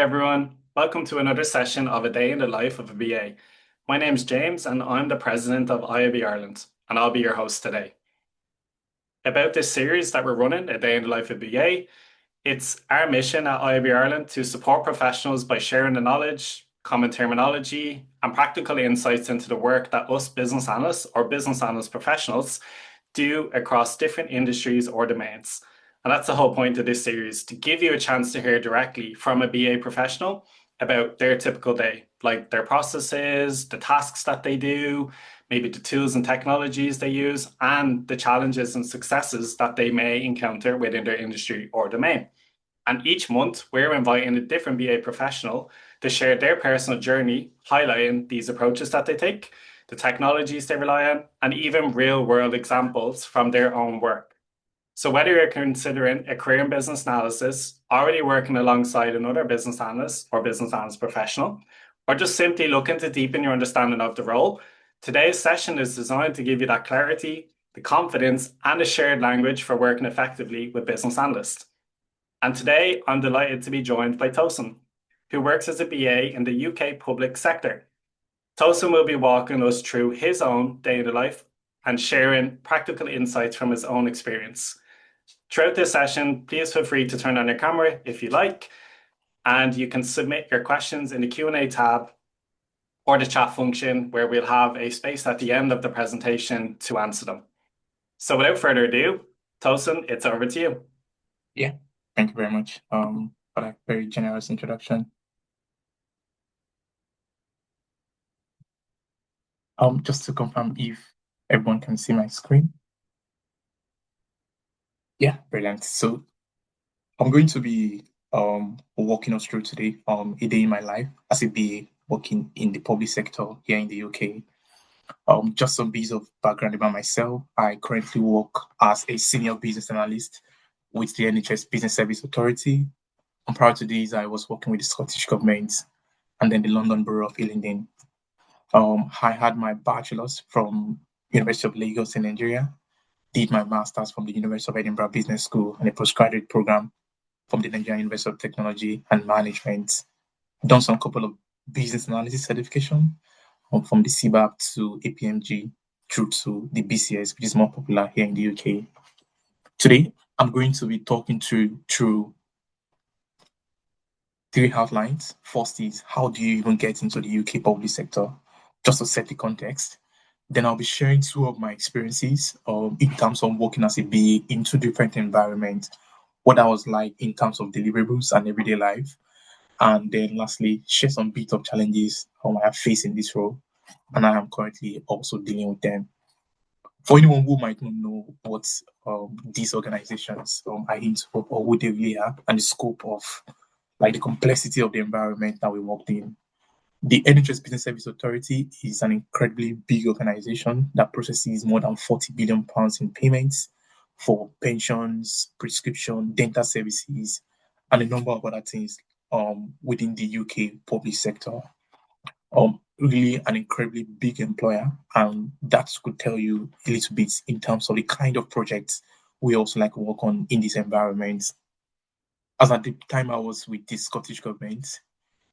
everyone, welcome to another session of A Day in the Life of a BA. My name is James and I'm the president of IIBA Ireland, and I'll be your host today. About this series that we're running, A Day in the Life of a BA, it's our mission at IIBA Ireland to support professionals by sharing the knowledge, common terminology, and practical insights into the work that us business analysts or business analyst professionals do across different industries or domains. And that's the whole point of this series, to give you a chance to hear directly from a BA professional about their typical day, like their processes, the tasks that they do, maybe the tools and technologies they use, and the challenges and successes that they may encounter within their industry or domain. And each month, we're inviting a different BA professional to share their personal journey, highlighting these approaches that they take, the technologies they rely on, and even real-world examples from their own work. So whether you're considering a career in business analysis, already working alongside another business analyst or business analyst professional, or just simply looking to deepen your understanding of the role, today's session is designed to give you that clarity, the confidence, and a shared language for working effectively with business analysts. And today, I'm delighted to be joined by Tosin, who works as a BA in the UK public sector. Tosin will be walking us through his own day in the life and sharing practical insights from his own experience. Throughout this session, please feel free to turn on your camera if you like, and you can submit your questions in the Q&A tab or the chat function, where we'll have a space at the end of the presentation to answer them. So without further ado, Tosin, it's over to you. Yeah, thank you very much for that very generous introduction. Just to confirm if everyone can see my screen. Yeah, brilliant. So I'm going to be walking us through today a day in my life as a BA working in the public sector here in the UK. Just some bits of background about myself. I currently work as a Senior Business Analyst with the NHS Business Services Authority. And prior to this, I was working with the Scottish Government and then the London Borough of Hillingdon. I had my bachelor's from University of Lagos in Nigeria, did my master's from the University of Edinburgh Business School and a postgraduate program from the Nigerian University of Technology and Management. Done some couple of business analysis certification from the CBAP to APMG through to the BCS, which is more popular here in the UK. Today, I'm going to be talking through three outlines. First is, how do you even get into the UK public sector? Just to set the context. Then I'll be sharing two of my experiences in terms of working as a BA in two different environments, what I was like in terms of deliverables and everyday life. And then lastly, share some bit of challenges I have faced in this role, and I am currently also dealing with them. For anyone who might not know what these organizations are into or what they really are and the scope of like the complexity of the environment that we worked in. The NHS Business Services Authority is an incredibly big organization that processes more than £40 billion in payments for pensions, prescription, dental services, and a number of other things within the UK public sector. Really an incredibly big employer, and that could tell you a little bit in terms of the kind of projects we also like to work on in this environment. As at the time I was with the Scottish Government,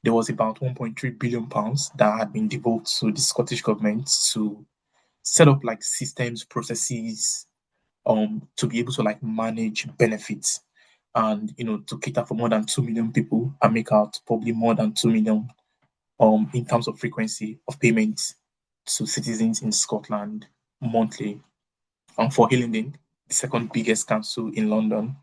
there was about £1.3 billion that had been devoted to the Scottish Government to set up like systems, processes, to be able to like manage benefits and, to cater for more than 2 million people and make out probably more than 2 million in terms of frequency of payments to citizens in Scotland monthly. For Hillingdon, the second biggest council in London,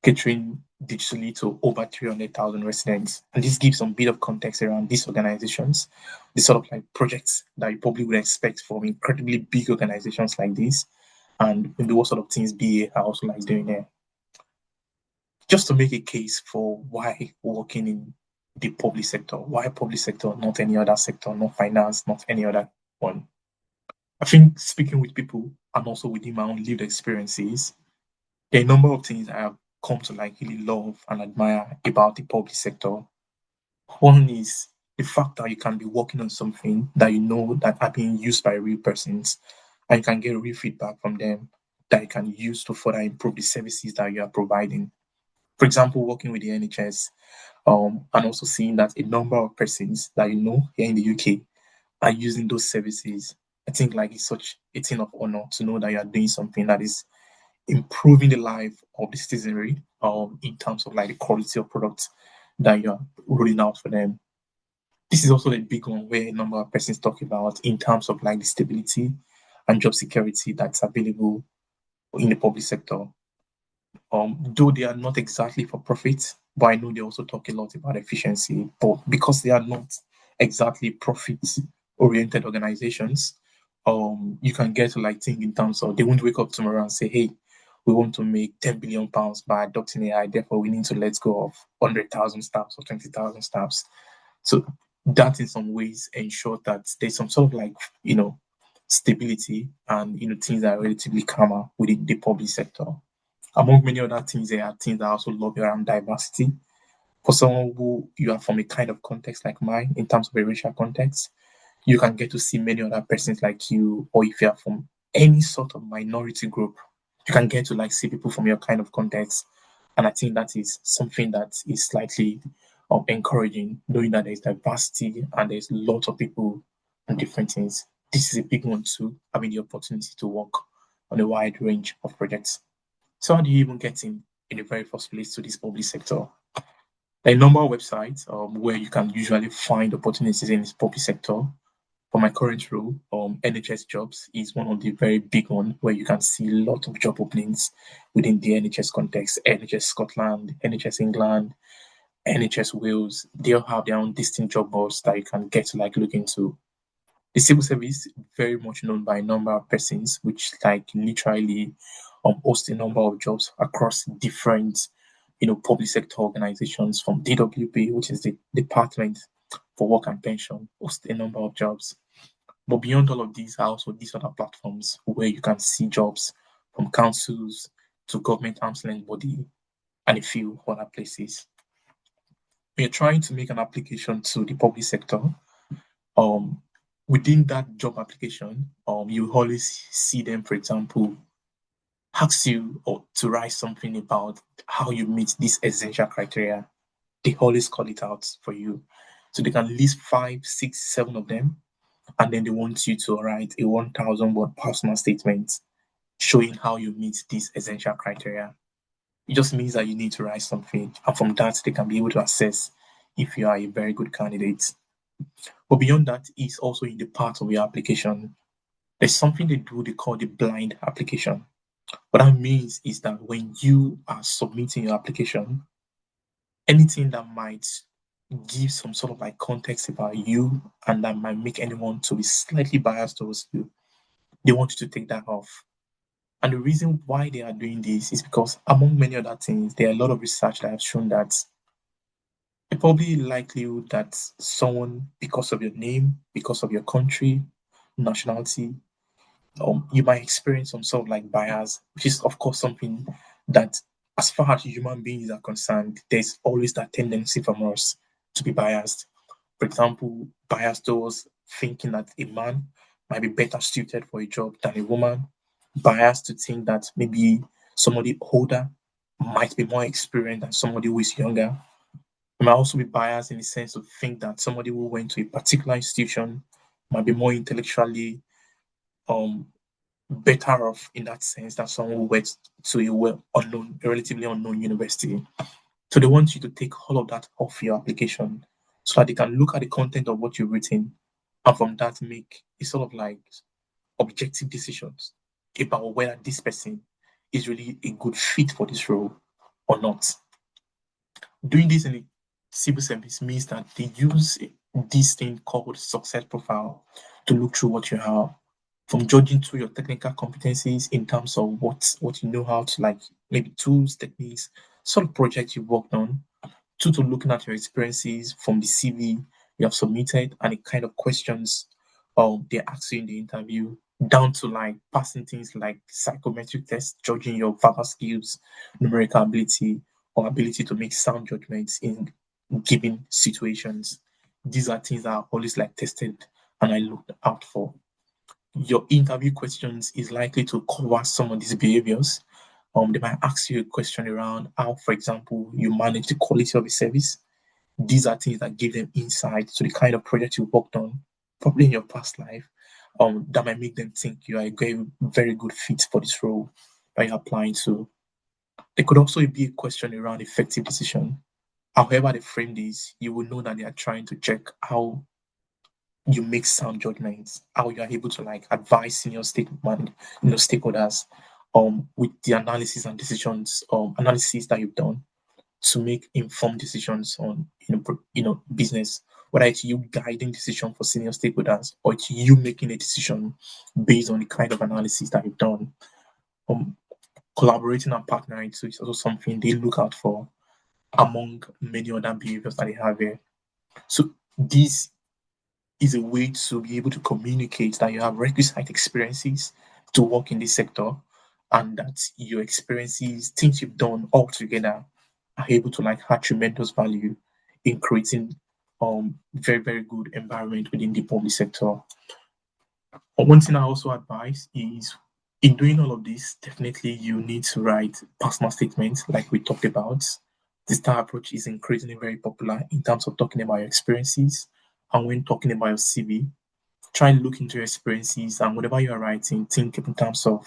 catering digitally to over 300,000 residents. And this gives some bit of context around these organizations, the sort of like projects that you probably would expect from incredibly big organizations like this, and maybe what sort of things BA are also like doing there. Just to make a case for why working in the public sector, why public sector, not any other sector, not finance, not any other one. I think speaking with people and also within my own lived experiences, there are a number of things I have come to like really love and admire about the public sector. One is the fact that you can be working on something that you know that are being used by real persons, and you can get real feedback from them that you can use to further improve the services that you are providing. For example, working with the NHS, and also seeing that a number of persons that here in the UK are using those services. I think like it's such a thing of honor to know that you are doing something that is improving the life of the citizenry, in terms of like the quality of products that you are rolling out for them. This is also a big one where a number of persons talk about in terms of like the stability and job security that's available in the public sector. Though they are not exactly for profit, but I know they also talk a lot about efficiency. But because they are not exactly profit oriented organizations, you can get to like think in terms of they won't wake up tomorrow and say, hey, we want to make £10 billion by adopting AI, therefore we need to let go of 100,000 staffs or 20,000 staffs. So that in some ways ensure that there's some sort of like, stability and, things that are relatively calmer within the public sector. Among many other things, there are things that also lobby around diversity. For someone who you are from a kind of context like mine, in terms of a racial context, you can get to see many other persons like you, or if you are from any sort of minority group, you can get to like see people from your kind of context. And I think that is something that is slightly encouraging, knowing that there's diversity and there's lots of people and different things. This is a big one too, having the opportunity to work on a wide range of projects. So how do you even get in the very first place to this public sector? There are a number of websites where you can usually find opportunities in this public sector. For my current role, NHS Jobs is one of the very big ones where you can see a lot of job openings within the NHS context. NHS Scotland, NHS England, NHS Wales, they all have their own distinct job boards that you can get to like look into. The civil service, very much known by a number of persons, which like literally host a number of jobs across different, public sector organizations, from DWP, which is the Department for Work and Pension, host a number of jobs. But beyond all of these are also these other platforms where you can see jobs from councils to government arm's length body and a few other places. When you're trying to make an application to the public sector, um, within that job application, you always see them, for example, ask you or to write something about how you meet these essential criteria. They always call it out for you. So they can list 5, 6, 7 of them, and then they want you to write a 1,000 word personal statement showing how you meet these essential criteria. It just means that you need to write something, and from that, they can be able to assess if you are a very good candidate. But beyond that, is also in the part of your application. There's something they call the blind application. What that means is that when you are submitting your application, anything that might give some sort of like context about you and that might make anyone to be slightly biased towards you, they want you to take that off. And the reason why they are doing this is because, among many other things, there are a lot of research that have shown that the probably likelihood that someone, because of your name, because of your country, nationality, you might experience some sort of like bias, which is of course something that, as far as human beings are concerned, there's always that tendency from us to be biased. For example, bias towards thinking that a man might be better suited for a job than a woman, bias to think that maybe somebody older might be more experienced than somebody who is younger. You might also be biased in the sense of think that somebody who went to a particular institution might be more intellectually um better off in that sense than someone who went to a relatively unknown university. So they want you to take all of that off your application so that they can look at the content of what you've written and from that make a sort of like objective decisions about whether this person is really a good fit for this role or not. Doing this in the civil service means that they use this thing called success profile to look through what you have, from judging through your technical competencies in terms of what you know how to, like, maybe tools, techniques, sort of projects you've worked on, to looking at your experiences from the CV you have submitted and the kind of questions they ask you in the interview, down to like passing things like psychometric tests, judging your verbal skills, numerical ability, or ability to make sound judgments in given situations. These are things that are always like tested and I looked out for. Your interview questions is likely to cover some of these behaviors, They might ask you a question around how, for example, you manage the quality of a service. These are things that give them insight to the kind of project you worked on, probably in your past life, that might make them think you are a very, very good fit for this role that you're applying to. There could also be a question around effective decision. However they frame this, you will know that they are trying to check how you make sound judgments, how you are able to like advise stakeholders with the analysis and decisions analysis that you've done to make informed decisions on business, whether it's you guiding decision for senior stakeholders or it's you making a decision based on the kind of analysis that you've done. Um, Collaborating and partnering so is also something they look out for among many other behaviors that they have here. So this is a way to be able to communicate that you have requisite experiences to work in this sector and that your experiences, things you've done all together are able to like add tremendous value in creating very, very good environment within the public sector. One thing I also advise is in doing all of this, definitely you need to write personal statements like we talked about. This style approach is increasingly very popular in terms of talking about your experiences. And when talking about your CV, try and look into your experiences and whatever you are writing, think in terms of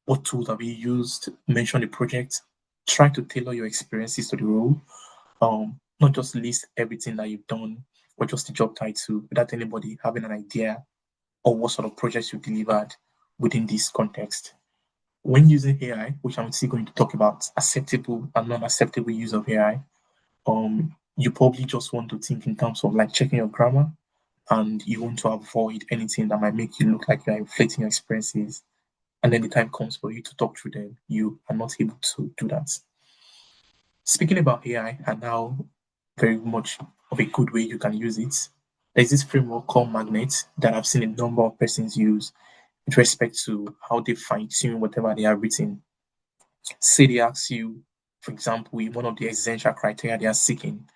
what tools have you used, mention the project, try to tailor your experiences to the role. Not just list everything that you've done or just the job title without anybody having an idea or what sort of projects you delivered within this context. When using AI, which I'm still going to talk about acceptable and non-acceptable use of AI, you probably just want to think in terms of like checking your grammar and you want to avoid anything that might make you look like you are inflating your experiences. And then the time comes for you to talk through them, you are not able to do that. Speaking about AI and how very much of a good way you can use it, there's this framework called Magnet that I've seen a number of persons use with respect to how they fine tune whatever they have written. Say they ask you, for example, in one of the essential criteria they are seeking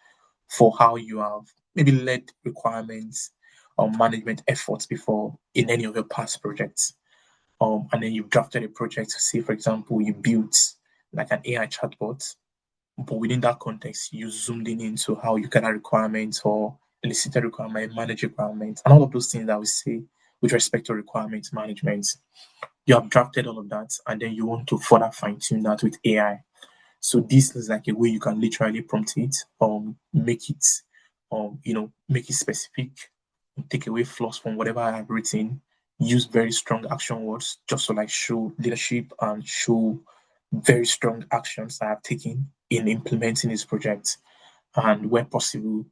for how you have maybe led requirements or management efforts before in any of your past projects. And then you've drafted a project to say, for example, you built like an AI chatbot, but within that context, you zoomed in into how you gather requirements or elicited requirements, manage requirements, and all of those things that we say with respect to requirements management. You have drafted all of that, and then you want to further fine tune that with AI. So this is like a way you can literally prompt it, make it, make it specific, take away flaws from whatever I have written, use very strong action words just to like show leadership and show very strong actions I have taken in implementing this project. And where possible,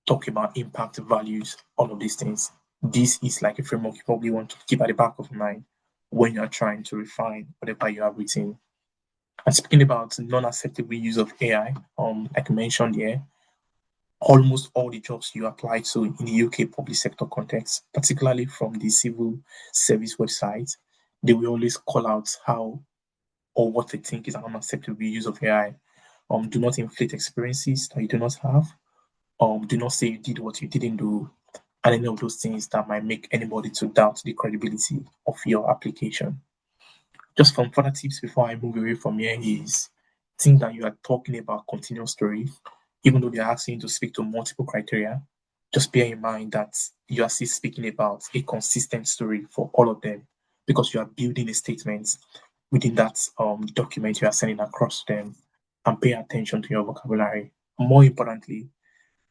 talk about impact values, all of these things. This is like a framework you probably want to keep at the back of your mind when you're trying to refine whatever you have written. And speaking about non-acceptable use of AI, like I mentioned here, almost all the jobs you apply to in the UK public sector context, particularly from the civil service website, they will always call out how or what they think is an unacceptable use of AI. Do not inflate experiences that you do not have. Do not say you did what you didn't do, and any of those things that might make anybody to doubt the credibility of your application. Just from further tips before I move away from here is think that you are talking about continuous story, even though they're asking you to speak to multiple criteria. Just bear in mind that you are still speaking about a consistent story for all of them because you are building a statement within that document you are sending across to them, and pay attention to your vocabulary. More importantly,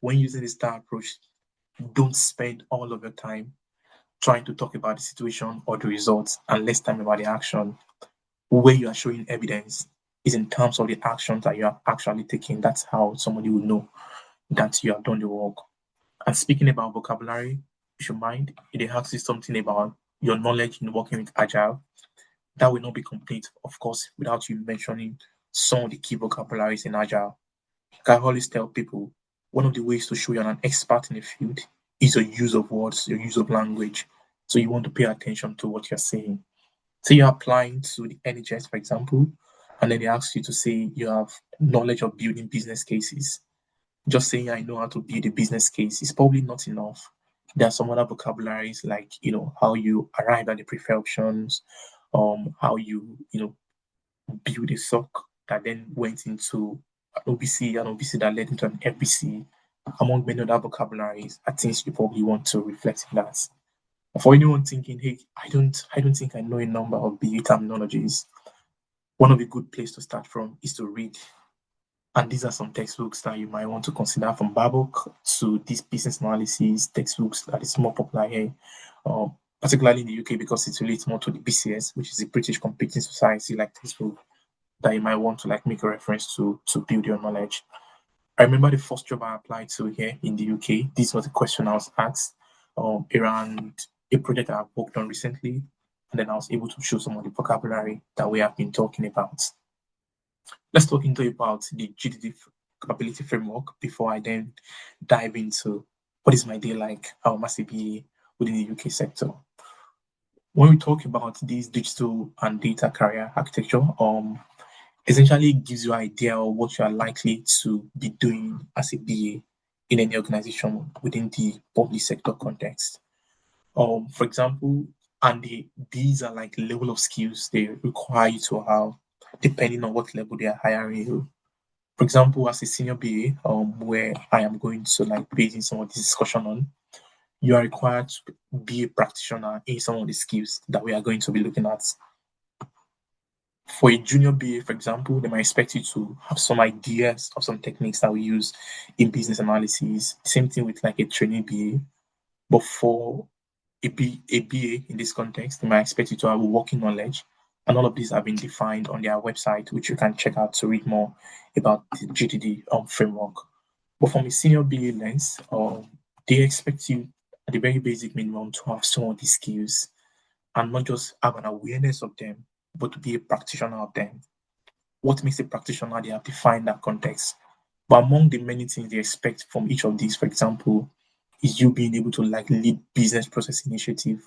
when using the STAR approach, don't spend all of your time trying to talk about the situation or the results and less time about the action. Where you are showing evidence is in terms of the actions that you have actually taken. That's how somebody will know that you have done the work. And speaking about vocabulary, you should mind if they ask you something about your knowledge in working with Agile, that will not be complete, of course, without you mentioning some of the key vocabularies in Agile. Like I always tell people, one of the ways to show you're an expert in the field is your use of words, your use of language. So you want to pay attention to what you're saying. So you're applying to the NHS, for example, and then they ask you to say you have knowledge of building business cases. Just saying I know how to build a business case is probably not enough. There are some other vocabularies like how you arrive at the preferred options, how you build a SOC that then went into an OBC, that led into an FBC, among many other vocabularies, are things you probably want to reflect in that. For anyone thinking, hey, I don't think I know a number of BA terminologies, one of the good place to start from is to read. And these are some textbooks that you might want to consider, from Babok to these business analysis textbooks that is more popular here, particularly in the UK, because it relates more to the BCS, which is the British Computing Society, like textbook that you might want to like make a reference to build your knowledge. I remember the first job I applied to here in the UK. This was a question I was asked around a project I've worked on recently, and then I was able to show some of the vocabulary that we have been talking about. Let's talk into about the GDD capability framework before I then dive into what is my day like, how must it be within the UK sector. When we talk about this digital and data career architecture, essentially gives you an idea of what you are likely to be doing as a BA in any organization within the public sector context. For example, these are like level of skills they require you to have depending on what level they are hiring you. For example, as a senior BA, where I am going to like basing some of this discussion on, you are required to be a practitioner in some of the skills that we are going to be looking at. For a junior BA, for example, they might expect you to have some ideas of some techniques that we use in business analysis. Same thing with like a trainee BA. But for a BA in this context, they might expect you to have working knowledge. And all of these have been defined on their website, which you can check out to read more about the GTD framework. But from a senior BA lens, they expect you at the very basic minimum to have some of these skills and not just have an awareness of them, but to be a practitioner of them. What makes a practitioner? They have defined that context. But among the many things they expect from each of these, for example, is you being able to like lead business process initiative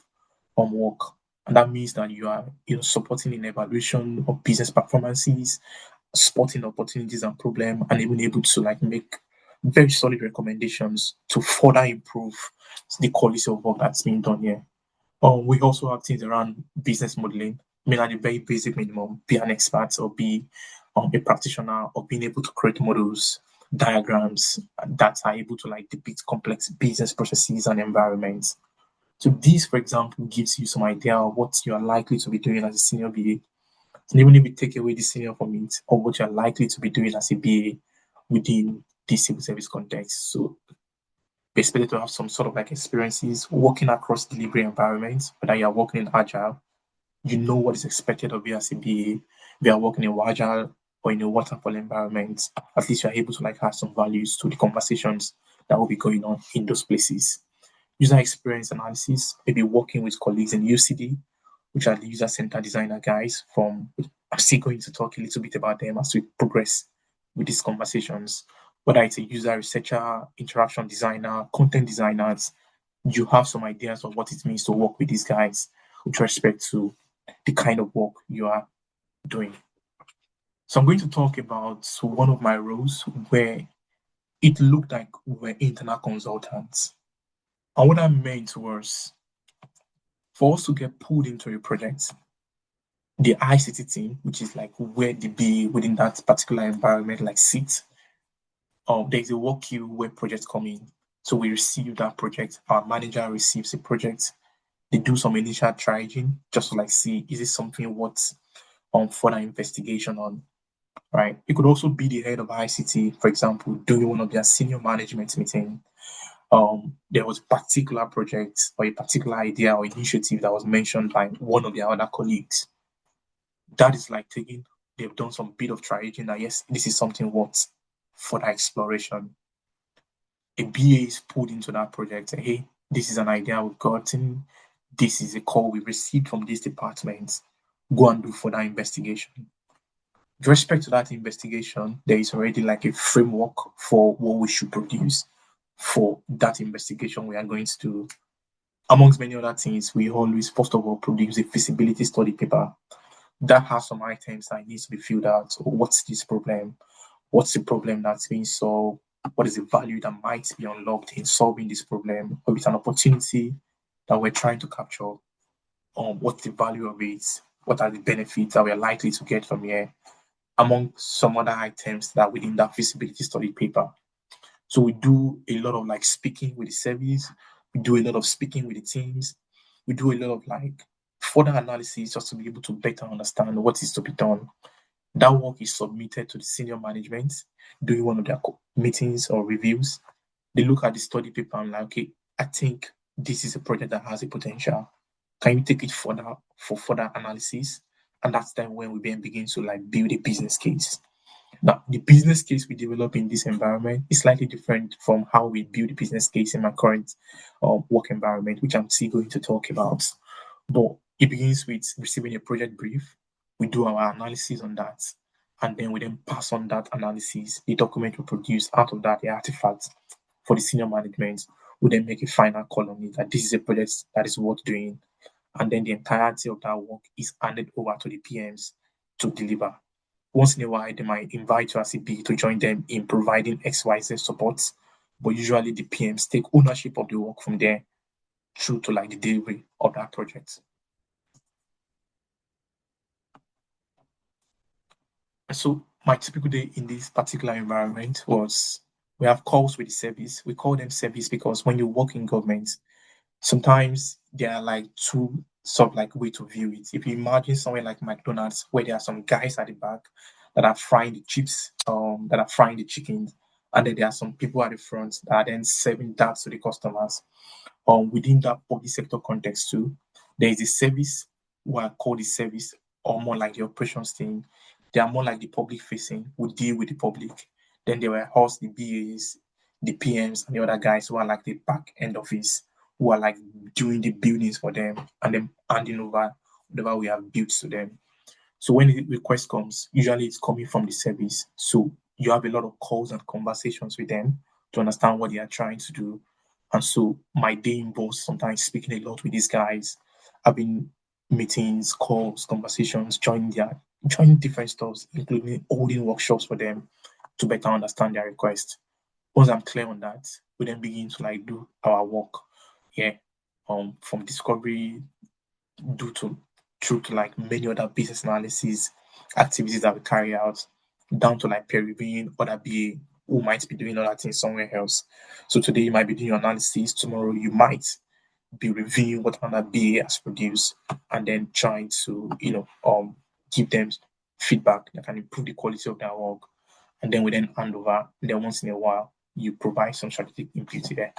on work. And that means that you are supporting in evaluation of business performances, spotting opportunities and problems, and even able to like make very solid recommendations to further improve the quality of work that's being done here. We also have things around business modeling. I mean, at the very basic minimum, be an expert or be a practitioner or being able to create models, diagrams that are able to like depict complex business processes and environments. So this, for example, gives you some idea of what you are likely to be doing as a senior BA. And even if we take away the senior from it, or what you're likely to be doing as a BA within the civil service context. So be expected to have some sort of like experiences working across delivery environments, whether you're working in agile, you know what is expected of you as a BA. If you are working in agile or in a waterfall environment, at least you're able to like add some values to the conversations that will be going on in those places. User experience analysis, maybe working with colleagues in UCD, which are the user center designer guys from, I'm still going to talk a little bit about them as we progress with these conversations. Whether it's a user researcher, interaction designer, content designers, you have some ideas of what it means to work with these guys with respect to the kind of work you are doing. So I'm going to talk about one of my roles where it looked like we were internal consultants. And what I meant was for us to get pulled into a project, the ICT team, which is like where the BA within that particular environment like sits, there's a work queue where projects come in. So we receive that project, our manager receives a project, they do some initial triaging just to like see is it something worth further investigation on, right? It could also be the head of ICT, for example, during one of their senior management meeting. There was a particular project or a particular idea or initiative that was mentioned by one of their other colleagues. That is like they've done some bit of triaging that yes, this is something worth further exploration. A BA is pulled into that project and hey, this is an idea we've gotten. This is a call we received from this department. Go and do further investigation. With respect to that investigation, there is already like a framework for what we should produce for that investigation we are going to do. Amongst many other things, we always first of all produce a feasibility study paper that has some items that needs to be filled out. What's this problem? What's the problem that's being solved? What is the value that might be unlocked in solving this problem? Or it's an opportunity that we're trying to capture. What's the value of it? what are the benefits that we are likely to get from here, among some other items that are within that feasibility study paper. So we do a lot of like speaking with the service, we do a lot of speaking with the teams, we do a lot of like further analysis just to be able to better understand what is to be done. That work is submitted to the senior management during one of their meetings or reviews. They look at the study paper and like, okay, I think this is a project that has a potential. Can you take it further for further analysis? And that's then when we then begin to like build a business case. Now, the business case we develop in this environment is slightly different from how we build the business case in my current work environment, which I'm still going to talk about. But it begins with receiving a project brief. We do our analysis on that, and then we then pass on that analysis, the document we produce out of that, the artifacts for the senior management. We then make a final call on it that this is a project that is worth doing, and then the entirety of that work is handed over to the PMs to deliver. Once in a while, they might invite you as a B to join them in providing XYZ support, but usually the PMs take ownership of the work from there through to like the delivery of that project. So my typical day in this particular environment was we have calls with the service. We call them service because when you work in government, sometimes there are like two sort of like way to view it. If you imagine somewhere like McDonald's where there are some guys at the back that are frying the chips, that are frying the chickens, and then there are some people at the front that are then serving that to the customers. Within that public sector context too, there is a service who are called the service or more like the operations team. They are more like the public facing, who deal with the public. Then there were us, the BAs, the PMs, and the other guys who are like the back end office, who are like doing the buildings for them and then handing over whatever we have built to them. So when the request comes, usually it's coming from the service. So you have a lot of calls and conversations with them to understand what they are trying to do. And so my day involves sometimes speaking a lot with these guys, having meetings, calls, conversations, joining different stuffs, including holding workshops for them to better understand their request. Once I'm clear on that, we then begin to like do our work. Yeah. From discovery due to through to like many other business analysis activities that we carry out, down to like peer reviewing other BA who might be doing other things somewhere else. So today you might be doing your analysis, tomorrow you might be reviewing what another BA has produced and then trying to, give them feedback that can improve the quality of their work. And then we then hand over, and then once in a while you provide some strategic input there.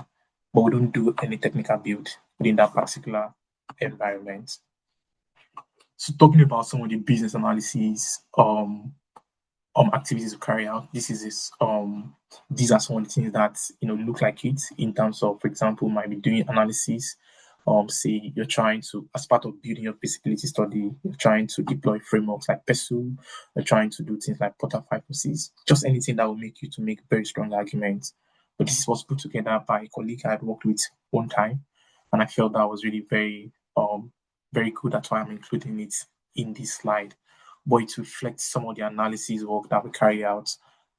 But we don't do any technical build within that particular environment. So talking about some of the business analysis activities to carry out, these are some of the things that look like it in terms of, for example, might be doing analysis. Say you're trying to, as part of building your feasibility study, you're trying to deploy frameworks like PESU, you're trying to do things like Porter 5.6, just anything that will make you to make very strong arguments. But this was put together by a colleague I had worked with one time, and I felt that was really very good. That's why I'm including it in this slide. But it reflects some of the analysis work that we carry out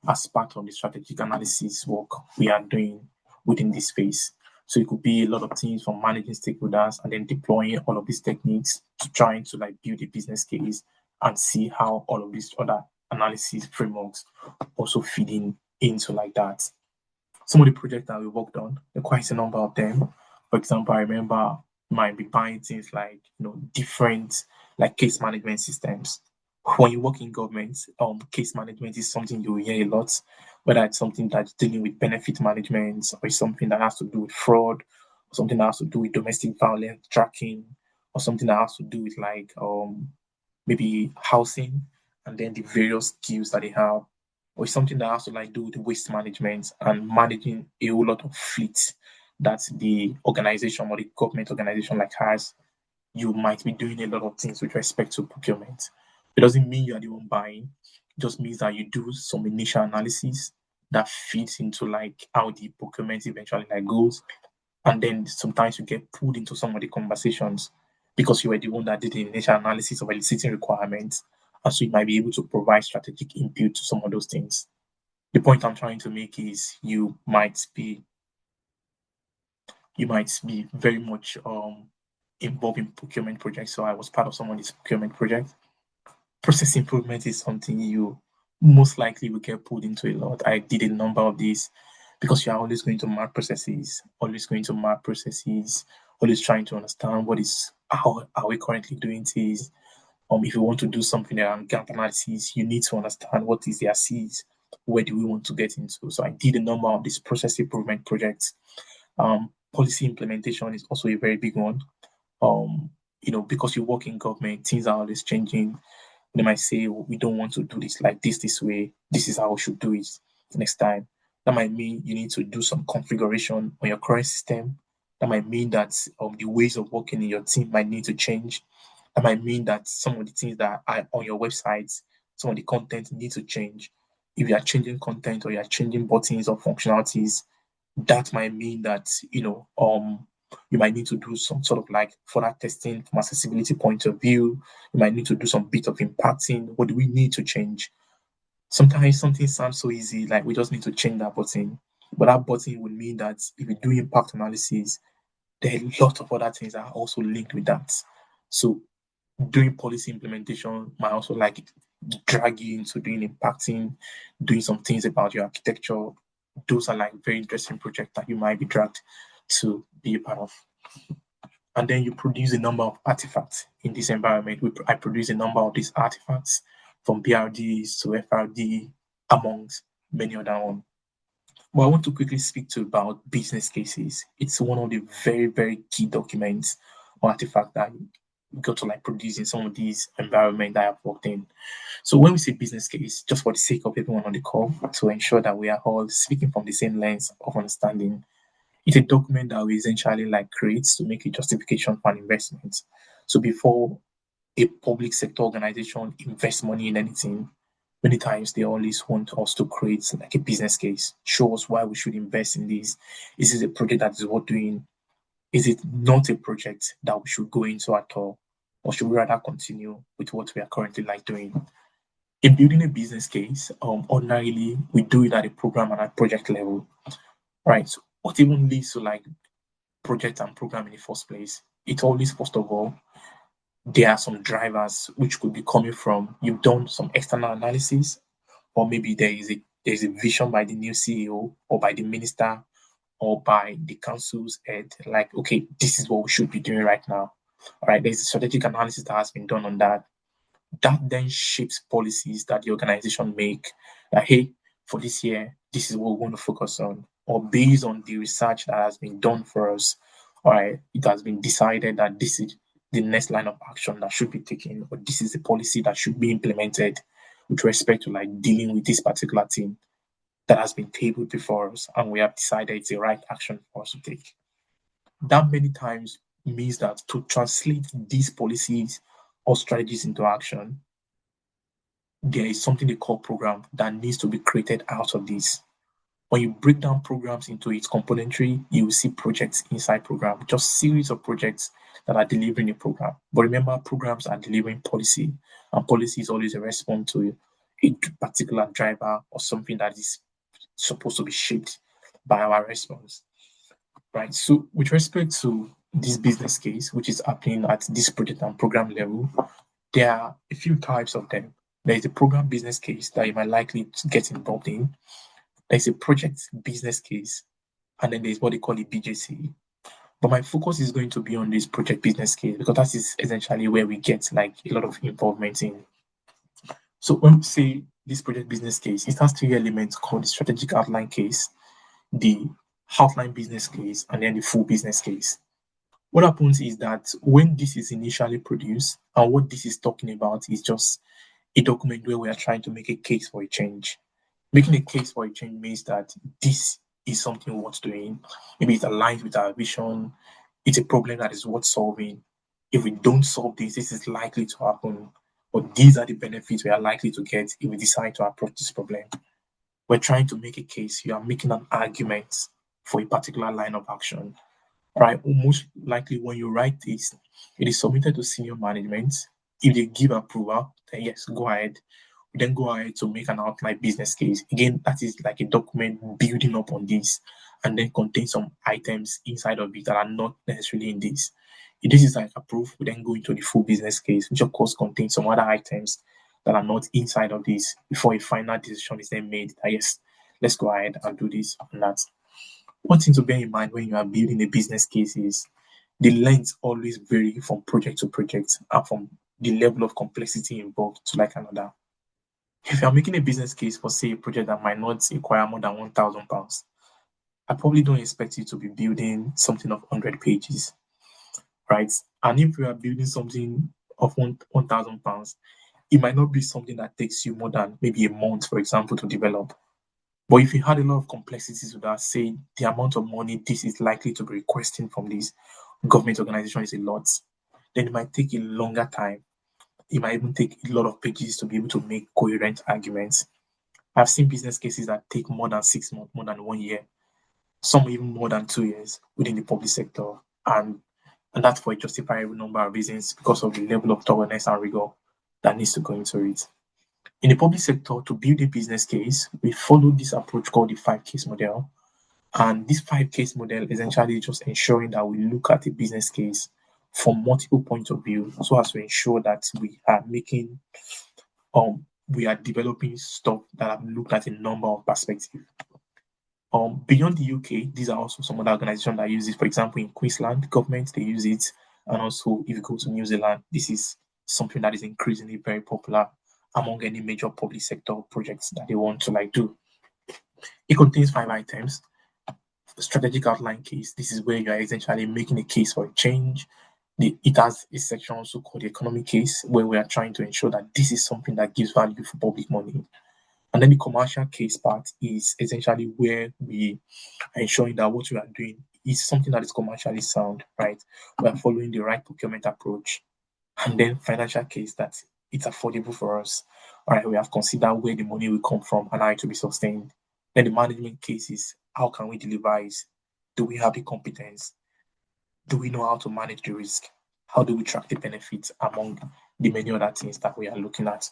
as part of the strategic analysis work we are doing within this space. So it could be a lot of things from managing stakeholders and then deploying all of these techniques to trying to like build a business case and see how all of these other analysis frameworks also feed into like that. Some of the projects that we worked on, there are quite a number of them. For example, I remember might be buying things like different like case management systems. When you work in government, case management is something you hear a lot, whether it's something that's dealing with benefit management or it's something that has to do with fraud, or something that has to do with domestic violence tracking, or something that has to do with like maybe housing and then the various skills that they have, or it's something that has to like do with waste management and managing a whole lot of fleet that the organization or the government organization like has. You might be doing a lot of things with respect to procurement. It doesn't mean you are the one buying. It just means that you do some initial analysis that fits into like how the procurement eventually like goes. And then sometimes you get pulled into some of the conversations because you were the one that did the initial analysis of eliciting requirements. And so you might be able to provide strategic input to some of those things. The point I'm trying to make is you might be very much involved in procurement projects, so I was part of some of these procurement projects. Process improvement is something you most likely will get pulled into a lot. I did a number of these because you are always going to map processes, always trying to understand how are we currently doing things. If you want to do something around gap analysis, you need to understand what is their C's, where do we want to get into. So I did a number of these process improvement projects. Policy implementation is also a very big one. Because you work in government, things are always changing. They might say, oh, we don't want to do this like this way. This is how we should do it next time. That might mean you need to do some configuration on your current system. That might mean that the ways of working in your team might need to change. That might mean that some of the things that are on your websites, some of the content need to change. If you are changing content or you are changing buttons or functionalities, that might mean that you might need to do some sort of like further testing from accessibility point of view. You might need to do some bit of impacting. What do we need to change? Sometimes something sounds so easy, like we just need to change that button. But that button would mean that if you do impact analysis, there are a lot of other things that are also linked with that. So doing policy implementation might also like drag you into doing impacting, doing some things about your architecture. Those are like very interesting projects that you might be dragged to be a part of. And then you produce a number of artifacts in this environment. I produce a number of these artifacts from BRDs to FRD, amongst many other ones. Well, I want to quickly speak to about business cases. It's one of the very, very key documents or artifact that you got to like produce in some of these environments that I've worked in. So when we say business case, just for the sake of everyone on the call, to ensure that we are all speaking from the same lens of understanding, it's a document that we essentially like creates to make a justification for an investment. So before a public sector organization invests money in anything, many times they always want us to create like a business case, show us why we should invest in this. Is this a project that is worth doing? Is it not a project that we should go into at all? Or should we rather continue with what we are currently like doing? In building a business case, ordinarily we do it at a program and at project level, right? So what even leads to like project and program in the first place? It always, first of all, there are some drivers which could be coming from you've done some external analysis, or maybe there's a vision by the new CEO or by the minister or by the council's head, like, okay, this is what we should be doing right now. All right, there's a strategic analysis that has been done on that. That then shapes policies that the organization make. Like, hey, for this year, this is what we want to focus on. Or based on the research that has been done for us, all right, it has been decided that this is the next line of action that should be taken, or this is the policy that should be implemented with respect to like dealing with this particular thing that has been tabled before us, and we have decided it's the right action for us to take. That many times means that to translate these policies or strategies into action, there is something they call program that needs to be created out of this. When you break down programs into its componentry, you will see projects inside program, just series of projects that are delivering a program. But remember, programs are delivering policy, and policy is always a response to a particular driver or something that is supposed to be shaped by our response. Right. So with respect to this business case, which is happening at this project and program level, there are a few types of them. There is a program business case that you might likely to get involved in. There's a project business case, and then there's what they call a BJC. But my focus is going to be on this project business case because that is essentially where we get like a lot of involvement in. So when we say this project business case, it has three elements called the strategic outline case, the outline business case, and then the full business case. What happens is that when this is initially produced, and what this is talking about is just a document where we are trying to make a case for a change. Making a case for a change means that this is something worth doing. Maybe it aligns with our vision. It's a problem that is worth solving. If we don't solve this, this is likely to happen. But these are the benefits we are likely to get if we decide to approach this problem. We're trying to make a case. You are making an argument for a particular line of action. Right? Most likely when you write this, it is submitted to senior management. If they give approval, then yes, go ahead. We then go ahead to make an outline business case. Again, that is like a document building up on this and then contain some items inside of it that are not necessarily in this. If this is like approved, we then go into the full business case, which of course contains some other items that are not inside of this before a final decision is then made that yes, let's go ahead and do this and that. One thing to bear in mind when you are building a business case is the length always vary from project to project and from the level of complexity involved to like another. If you're making a business case for, say, a project that might not require more than £1,000, I probably don't expect you to be building something of 100 pages, right? And if you are building something of £1,000, it might not be something that takes you more than maybe a month, for example, to develop. But if you had a lot of complexities with that, say the amount of money this is likely to be requesting from this government organization is a lot, then it might take a longer time. It might even take a lot of pages to be able to make coherent arguments. I've seen business cases that take more than 6 months, more than 1 year, some even more than 2 years within the public sector. And that's for a justifiable number of reasons because of the level of thoroughness and rigor that needs to go into it. In the public sector, to build a business case, we follow this approach called the 5 case model. And this 5 case model is essentially just ensuring that we look at a business case from multiple points of view so as to ensure that we are developing stuff that have looked at a number of perspectives. Beyond the UK, these are also some other organizations that use it. For example, in Queensland, government, they use it. And also, if you go to New Zealand, this is something that is increasingly very popular among any major public sector projects that they want to like do. It contains 5 items. The strategic outline case, this is where you are essentially making a case for a change. It has a section also called the economic case, where we are trying to ensure that this is something that gives value for public money. And then the commercial case part is essentially where we are ensuring that what we are doing is something that is commercially sound, right? We are following the right procurement approach. And then financial case that it's affordable for us. All right, we have considered where the money will come from and how it will be sustained. Then the management case is how can we deliver it? Do we have the competence? Do we know how to manage the risk? How do we track the benefits among the many other things that we are looking at?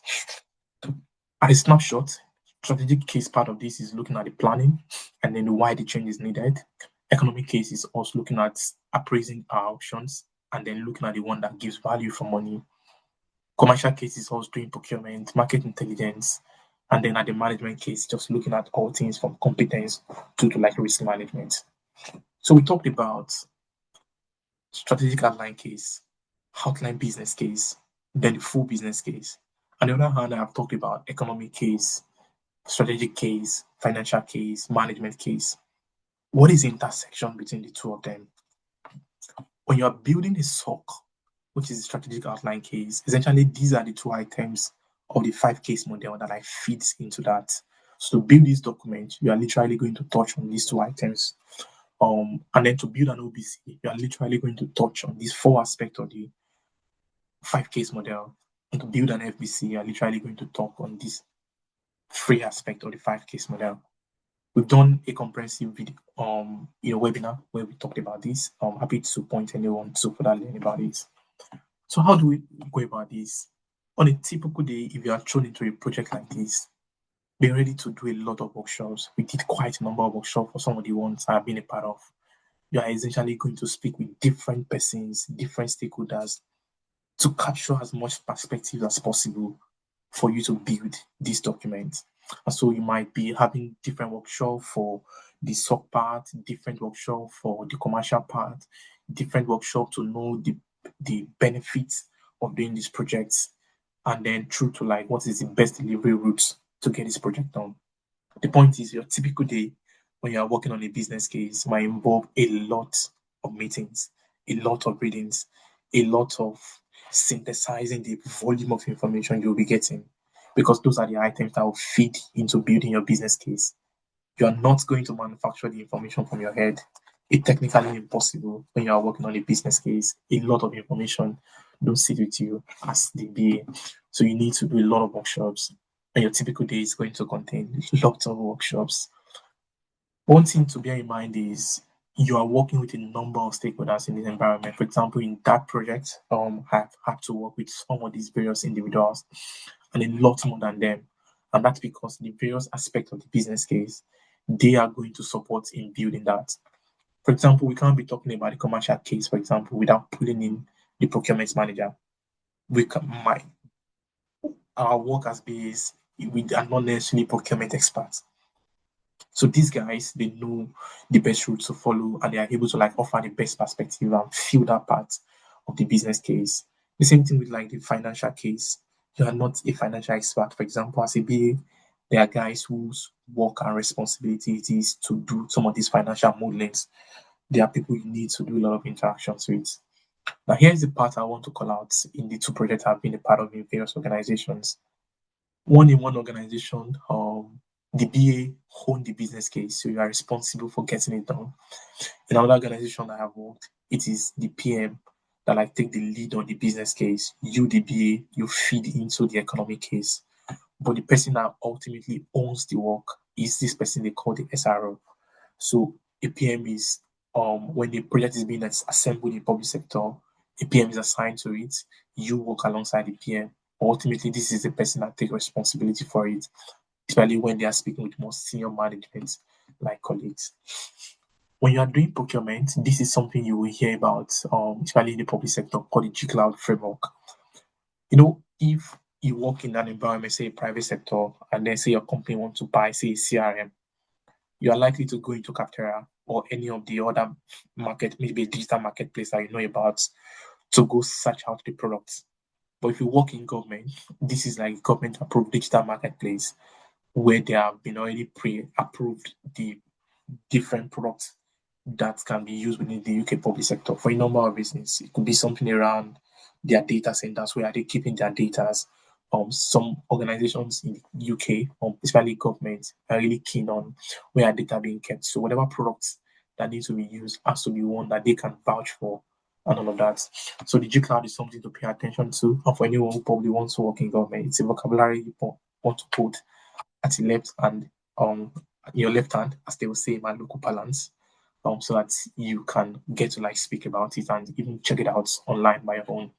At a snapshot, strategic case part of this is looking at the planning and then why the change is needed. Economic case is also looking at appraising our options and then looking at the one that gives value for money. Commercial case is also doing procurement, market intelligence, and then at the management case, just looking at all things from competence to like risk management. So we talked about strategic outline case, outline business case, then the full business case. On the other hand, I've talked about economic case, strategic case, financial case, management case. What is the intersection between the two of them? When you are building a SOC, which is a strategic outline case, essentially these are the 2 items of the 5 case model that I feeds into that. So to build this document, you are literally going to touch on these 2 items. And then to build an OBC, you are literally going to touch on these 4 aspects of the 5 case model. And to build an FBC, you are literally going to talk on this 3 aspect of the 5 case model. We've done a comprehensive video, webinar where we talked about this. I'm happy to point anyone to further learn about it. So how do we go about this? On a typical day, if you are thrown into a project like this, be ready to do a lot of workshops. We did quite a number of workshops for some of the ones I've been a part of. You are essentially going to speak with different persons, different stakeholders to capture as much perspective as possible for you to build this document. And so you might be having different workshop for the SOC part, different workshop for the commercial part, different workshop to know the benefits of doing these projects, and then through to like what is the best delivery routes to get this project done. The point is your typical day when you are working on a business case might involve a lot of meetings, a lot of readings, a lot of synthesizing the volume of information you'll be getting, because those are the items that will feed into building your business case. You are not going to manufacture the information from your head. It's technically impossible when you are working on a business case. A lot of information don't sit with you as the BA. So you need to do a lot of workshops. And your typical day is going to contain lots of workshops. One thing to bear in mind is you are working with a number of stakeholders in this environment. For example, in that project, I've had to work with some of these various individuals and a lot more than them. And that's because the various aspects of the business case, they are going to support in building that. For For example, we can't be talking about the commercial case, for example, without pulling in the procurement manager. Our work as BAs, we are not necessarily procurement experts. So these guys, they know the best route to follow, and they are able to like offer the best perspective and feel that part of the business case. The same thing with like the financial case. You are not a financial expert. For example, as a BA, there are guys whose work and responsibility it is to do some of these financial modelings. There are people you need to do a lot of interactions with. Now, here's the part I want to call out in the two projects I've been a part of in various organizations. One in one organization, the BA own the business case, so you are responsible for getting it done. In another organization that I have worked, it is the PM that like take the lead on the business case. You, the BA, you feed into the economic case. But the person that ultimately owns the work is this person they call the SRO. So a PM is when the project is being assembled in the public sector, a PM is assigned to it. You work alongside the PM. Ultimately, this is the person that takes responsibility for it, especially when they are speaking with more senior management like colleagues. When you are doing procurement, this is something you will hear about, especially in the public sector, called the G-Cloud framework. You know, if you work in an environment, say a private sector, and then say your company wants to buy, say, a CRM, you are likely to go into Capterra or any of the other market, maybe a digital marketplace that you know about, to go search out the products. But if you work in government, this is like government approved digital marketplace where they have been already pre-approved the different products that can be used within the UK public sector for a number of reasons. It could be something around their data centers, where are they keeping their data. Some organizations in the UK, especially government, are really keen on where are data being kept. So whatever products that need to be used has to be one that they can vouch for and all of that. So the G Cloud is something to pay attention to. And for anyone who probably wants to work in government, it's a vocabulary you want to put at the left and your left hand, as they will say in my local parlance, so that you can get to like speak about it and even check it out online by your own.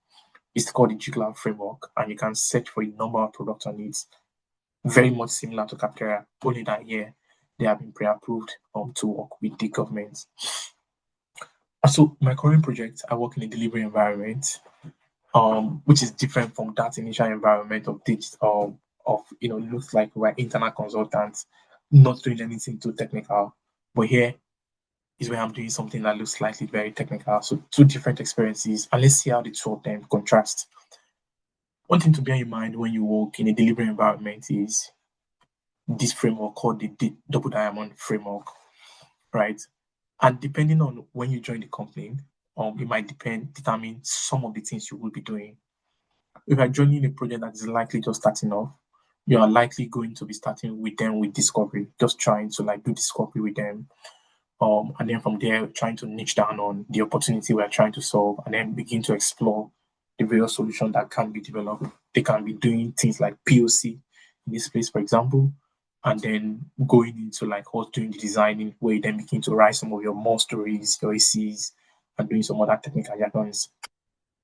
It's called the G-Cloud framework, and you can search for a number of products on it. Very much similar to Capterra, only that here they have been pre-approved to work with the government. So my current project, I work in a delivery environment, which is different from that initial environment of digital, looks like we're internal consultants, not doing anything too technical. But here is where I'm doing something that looks slightly very technical. So two different experiences, and let's see how the two of them contrast. One thing to bear in mind when you work in a delivery environment is this framework called the Double Diamond framework, right? And depending on when you join the company, it might determine some of the things you will be doing. If you're joining a project that is likely just starting off, you are likely going to be starting with them with discovery, just trying to like do discovery with them. And then from there, trying to niche down on the opportunity we're trying to solve, and then begin to explore the various solutions that can be developed. They can be doing things like POC in this place, for example, and then going into like doing the designing, where you then begin to write some of your more stories, your ACs, and doing some other technical jargons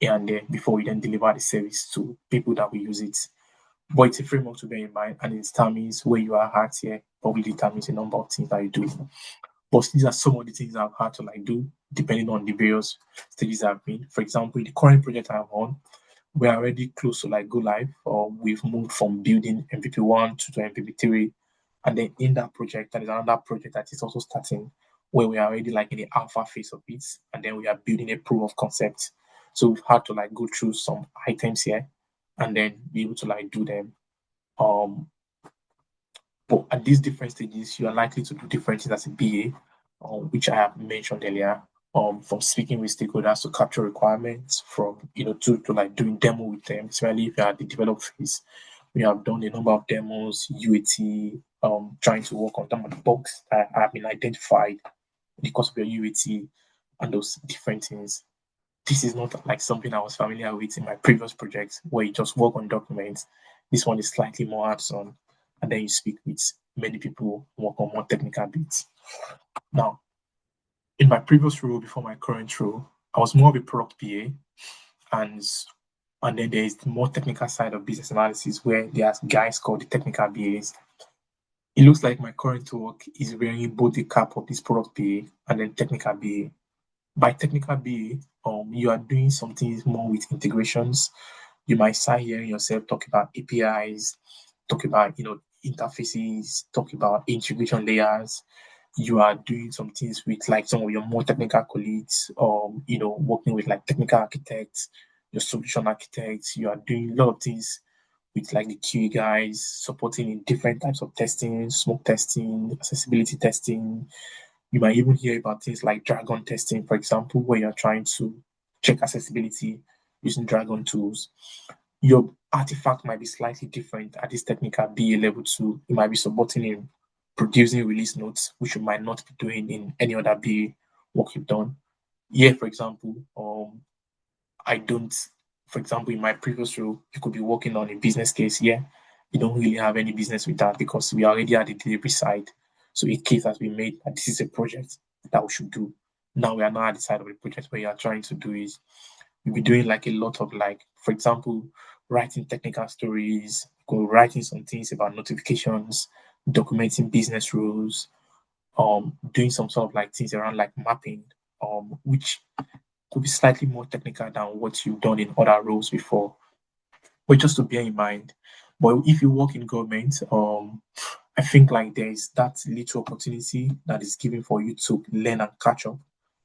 here and there before we then deliver the service to people that will use it. But it's a framework to bear in mind, and it determines where you are at here, probably determines a number of things that you do. But these are some of the things I've had to like do depending on the various stages I've been. For example, in the current project I'm on, we're already close to like go live, or we've moved from building MVP1 to MVP3. And then in that project, there is another project that is also starting where we are already like in the alpha phase of it, and then we are building a proof of concept. So we've had to like go through some items here and then be able to like do them. But at these different stages, you are likely to do different things as a BA, which I have mentioned earlier. From speaking with stakeholders to capture requirements, from to like doing demo with them, especially if you are at the develop phase. We have done a number of demos, UAT, trying to work on some of the bugs that have been identified because of your UAT and those different things. This is not like something I was familiar with in my previous projects where you just work on documents. This one is slightly more hands-on, and then you speak with many people, work on more technical bits. Now, in my previous role before my current role, I was more of a product PA, and then there is the more technical side of business analysis where there's guys called the technical BAs. It looks like my current work is wearing both the cap of this product BA and then technical BA. By technical BA, you are doing something more with integrations. You might start hearing yourself talk about APIs, talk about interfaces, talk about integration layers. You are doing some things with like some of your more technical colleagues, working with like technical architects, your solution architects. You are doing a lot of things with like the QA guys, supporting in different types of testing, smoke testing, accessibility testing. You might even hear about things like Dragon testing, for example, where you're trying to check accessibility using Dragon tools. Your artifact might be slightly different at this technical BA level two. You might be supporting in producing release notes, which you might not be doing in any other BA work you've done. Here, for example, I don't, for example, in my previous role, you could be working on a business case. Yeah, you don't really have any business with that because we are already at the delivery side. So a case has been made that this is a project that we should do. Now we are not at the side of the project where you are trying to do is you'll be doing like a lot of like, for example, writing technical stories, go writing some things about notifications, documenting business rules, doing some sort of like things around like mapping, which could be slightly more technical than what you've done in other roles before. But just to bear in mind. But if you work in government, I think like there is that little opportunity that is given for you to learn and catch up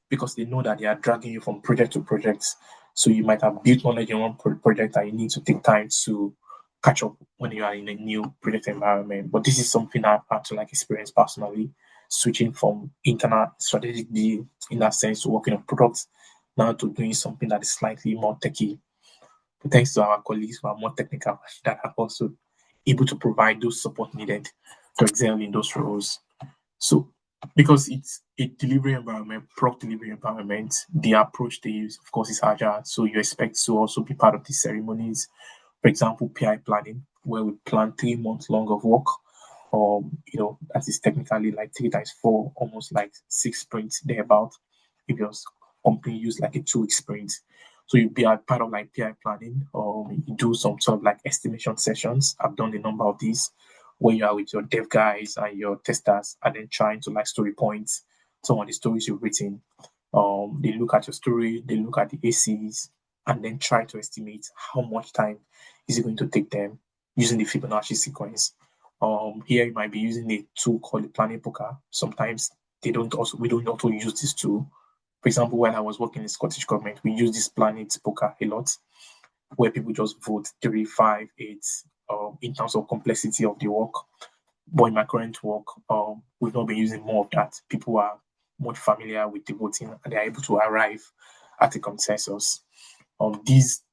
because they know that they are dragging you from project to project. So you might have built knowledge in one project that you need to take time to catch up when you are in a new project environment. But this is something I've had to like experience personally, switching from internal strategic B in that sense to working on products now to doing something that is slightly more techy. But thanks to our colleagues who are more technical that are also able to provide those support needed to excel in those roles. So because it's a delivery environment, product delivery environment, the approach they use, of course, is agile. So you expect to also be part of the ceremonies. For example, PI planning, where we plan 3 months long of work. That is technically like 3 times 4, almost like 6 sprints thereabout. If your company use like a 2 week sprint. So you be a part of like PI planning, or you do some sort of like estimation sessions. I've done a number of these where you are with your dev guys and your testers and then trying to like story points some of the stories you've written. They look at your story, they look at the ACs, and then try to estimate how much time is it going to take them using the Fibonacci sequence. Here you might be using a tool called the Planning Poker. Sometimes we don't also use this tool. For example, when I was working in Scottish government, we use this Planet Poker a lot, where people just vote 3, 5, 8 in terms of complexity of the work. But in my current work, we've not been using more of that. People are much familiar with the voting and they're able to arrive at a consensus. These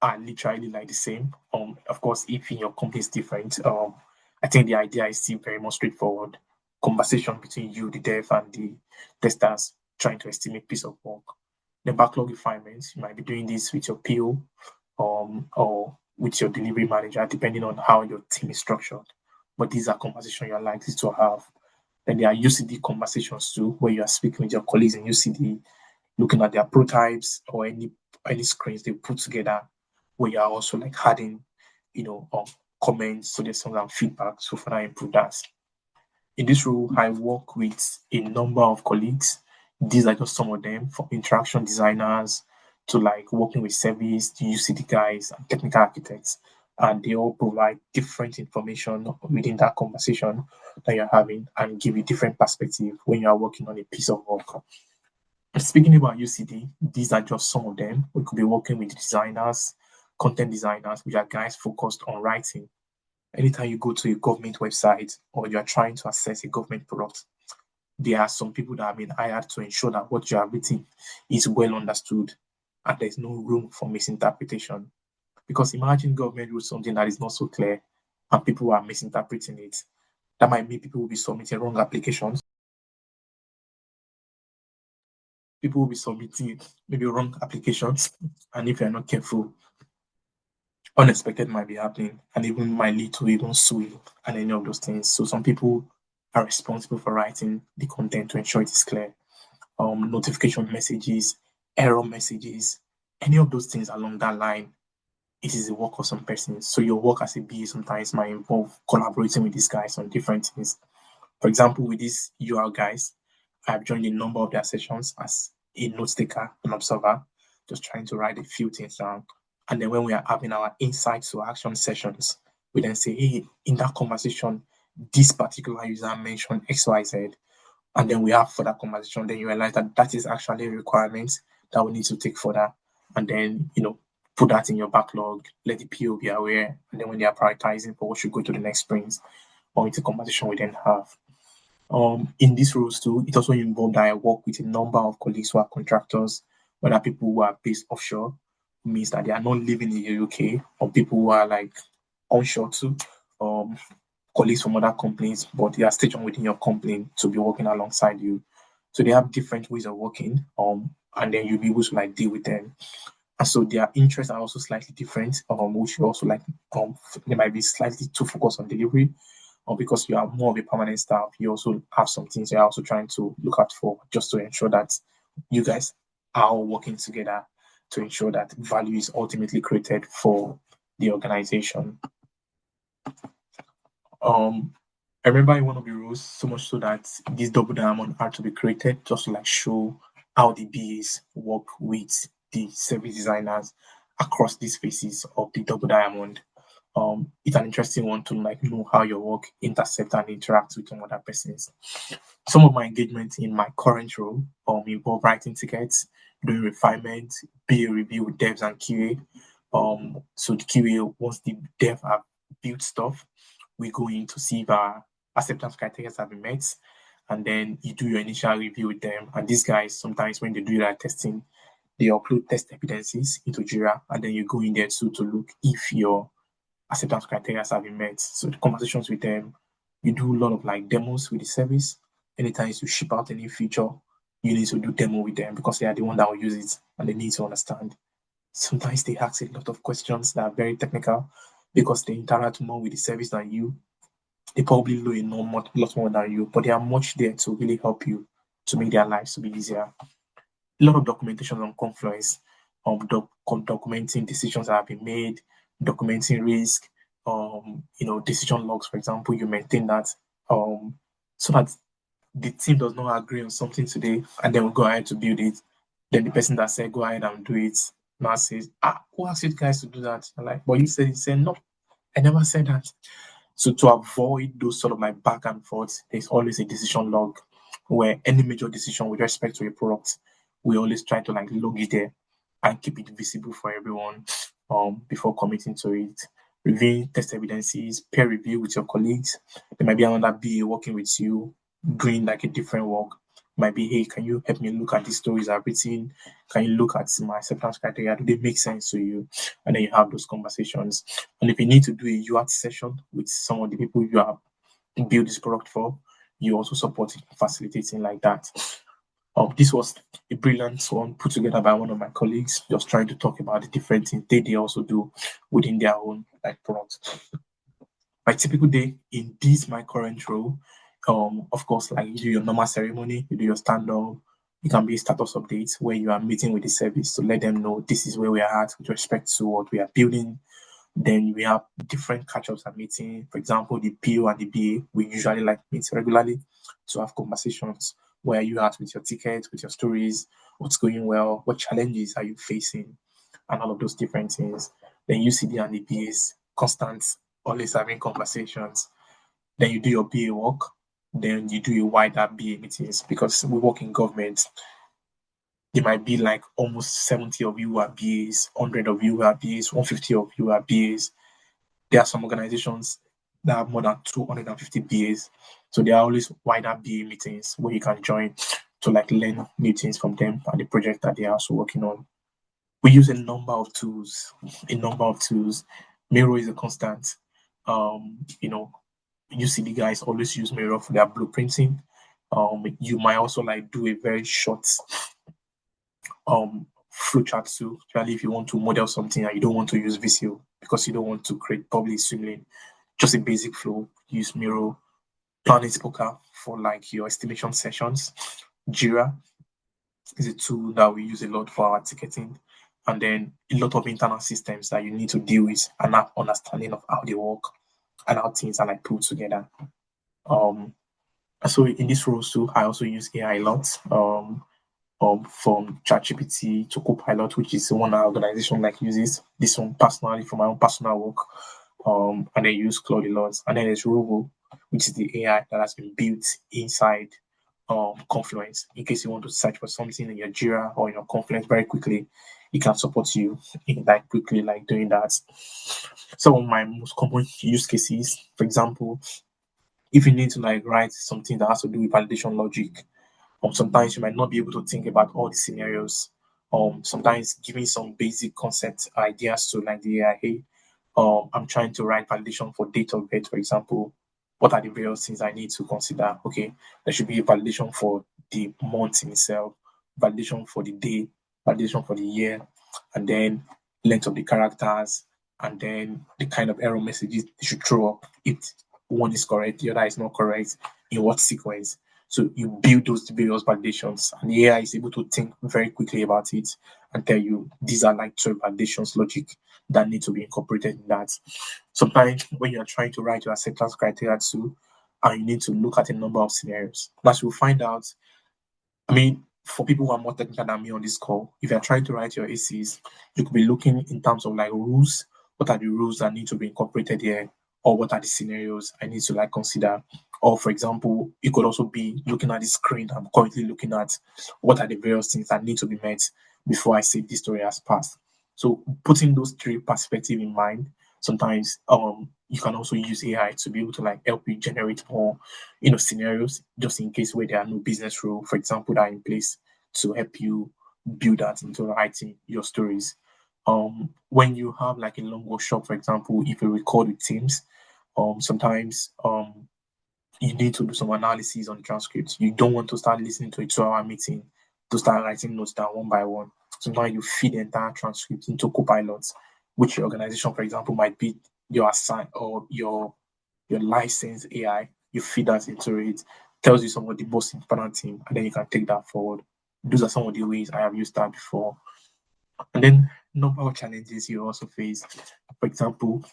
are literally like the same. Of course, if in your company is different, I think the idea is still very much straightforward. Conversation between you, the dev, and the testers trying to estimate piece of work. The backlog refinements, you might be doing this with your PO, or with your delivery manager, depending on how your team is structured. But these are conversations you're likely to have. Then there are UCD conversations too, where you are speaking with your colleagues in UCD, looking at their prototypes or any screens they put together, where you are also like adding, comments, suggestions, and feedback to further improve that. In this role, I work with a number of colleagues. These are just some of them, from interaction designers to like working with service, the UCD guys, and technical architects. And they all provide different information within that conversation that you're having and give you different perspective when you are working on a piece of work. Speaking about UCD, these are just some of them. We could be working with designers, content designers, which are guys focused on writing. Anytime you go to a government website or you are trying to access a government product, there are some people that have been hired to ensure that what you are written is well understood and there's no room for misinterpretation. Because imagine government wrote something that is not so clear and people are misinterpreting it. That might mean people will be submitting wrong applications. People will be submitting maybe wrong applications. And if you're not careful, unexpected might be happening and even might lead to even suing and any of those things. So some people are responsible for writing the content to ensure it is clear. Notification messages, error messages, any of those things along that line it is the work of some persons. So your work as a BA sometimes might involve collaborating with these guys on different things. For example, with these UR guys, I've joined a number of their sessions as a note taker, an observer, just trying to write a few things down. And then when we are having our insight to action sessions, we then say, hey, in that conversation, this particular user mentioned XYZ. And then we have further conversation. Then you realize that that is actually a requirement that we need to take further. And then, put that in your backlog, let the PO be aware. And then when they are prioritizing for what should go to the next sprint or into conversation we then have. In these roles too, it also involved that I work with a number of colleagues who are contractors, whether people who are based offshore, means that they are not living in the UK, or people who are like onshore too, colleagues from other companies, but they are stationed within your company to be working alongside you. So they have different ways of working, and then you'll be able to like deal with them. And so their interests are also slightly different, which you also like, they might be slightly too focused on delivery, or because you are more of a permanent staff, you also have some things you're also trying to look out for just to ensure that you guys are all working together to ensure that value is ultimately created for the organization. I remember in one of the roles, so much so that this double diamond had to be created just to like show how the BAs work with the service designers across these phases of the double diamond. It's an interesting one to like know how your work intercepts and interacts with some other persons. Some of my engagement in my current role involve writing tickets, doing refinement, BA review with devs and QA. So the QA, once the dev have built stuff, we go in to see if our acceptance criteria have been met, and then you do your initial review with them. And these guys, sometimes when they do their testing, they upload test evidences into Jira, and then you go in there too to look if your acceptance criteria have been met. So the conversations with them, you do a lot of like demos with the service. Anytime you ship out a new feature, you need to do demo with them because they are the one that will use it and they need to understand. Sometimes they ask a lot of questions that are very technical because they interact more with the service than you. They probably know a lot more than you, but they are much there to really help you to make their lives to be easier. A lot of documentation on Confluence, documenting decisions that have been made, documenting risk, decision logs, for example, you maintain that, so that the team does not agree on something today, and then we go ahead to build it. Then the person that said go ahead and do it now says, who asked you guys to do that? I'm like, but you said it. Said no, I never said that. So to avoid those sort of like back and forth, there's always a decision log where any major decision with respect to a product, we always try to like log it there and keep it visible for everyone before committing to it. Reviewing test evidences, peer review with your colleagues. There might be another BA working with you, doing like a different work. Might be, hey, can you help me look at these stories I've written? Can you look at my acceptance criteria? Do they make sense to you? And then you have those conversations. And if you need to do a UAT session with some of the people you have built this product for, you also support it, facilitating like that. This was a brilliant one put together by one of my colleagues, just trying to talk about the different things they also do within their own like product. My typical day in this my current role, of course, like you do your normal ceremony, you do your stand up. It can be a status update where you are meeting with the service to let them know this is where we are at with respect to what we are building. Then we have different catch-ups and meetings. For example, the PO and the BA, we usually like meet regularly to have conversations where you are with your tickets, with your stories, what's going well, what challenges are you facing, and all of those different things. Then UCD and the BAs, constant, always having conversations. Then you do your BA work. Then you do your wider BA meetings because we work in government. There might be like almost 70 of you who are BAs, 100 of you who are BAs, 150 of you who are BAs. There are some organizations that have more than 250 BAs. So there are always wider BA meetings where you can join to like learn new things from them and the project that they are also working on. We use a number of tools. Miro is a constant. UCD guys always use Miro for their blueprinting. You might also like do a very short flowchart too, especially if you want to model something and you don't want to use Visio because you don't want to create public swimlane. Just a basic flow. Use Miro. Planet Poker for like your estimation sessions. Jira is a tool that we use a lot for our ticketing and then a lot of internal systems that you need to deal with and have understanding of how they work and how things are like put together. So in this role too, I also use AI a lot. From ChatGPT to Copilot, which is one our organization like uses. This one personally for my own personal work. And then use Claude a lot. And then there's Rovo, which is the AI that has been built inside Confluence. In case you want to search for something in your Jira or in your Confluence very quickly, it can support you in like quickly like doing that. Some of my most common use cases, for example, if you need to like write something that has to do with validation logic, sometimes you might not be able to think about all the scenarios. Sometimes giving some basic concept ideas to like the AI, hey, I'm trying to write validation for date of birth, for example. What are the various things I need to consider? Okay, there should be a validation for the month in itself, validation for the day, validation for the year, and then length of the characters, and then the kind of error messages they should throw up if one is correct, the other is not correct, in what sequence. So you build those various validations, and the AI is able to think very quickly about it and tell you these are like 12 validations logic that need to be incorporated in that. Sometimes when you're trying to write your acceptance criteria too, and you need to look at a number of scenarios, as you'll find out, I mean, for people who are more technical than me on this call, if you're trying to write your ACs, you could be looking in terms of like rules. What are the rules that need to be incorporated here? Or what are the scenarios I need to like consider? Or for example, you could also be looking at the screen I'm currently looking at. What are the various things that need to be met before I say this story has passed? So putting those three perspectives in mind, sometimes you can also use AI to be able to like help you generate more scenarios just in case where there are no business rule, for example, that are in place to help you build that into writing your stories. When you have like a long workshop, for example, if you record with teams, sometimes you need to do some analysis on transcripts. You don't want to start listening to a 2-hour meeting to start writing notes down one by one. Sometimes you feed the entire transcript into Copilots, which your organization, for example, might be your assign or your licensed AI. You feed that into it, tells you some of the most important thing, and then you can take that forward. Those are some of the ways I have used that before. And then number of challenges you also face. For example,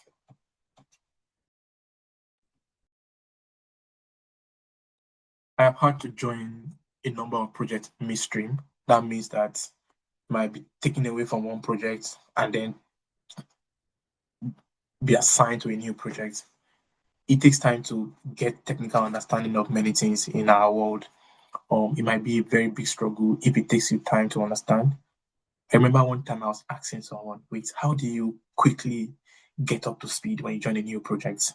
I have had to join a number of projects midstream. That means that I might be taken away from one project and then be assigned to a new project. It takes time to get technical understanding of many things in our world. It might be a very big struggle if it takes you time to understand. I remember one time I was asking someone, wait, how do you quickly get up to speed when you join a new project?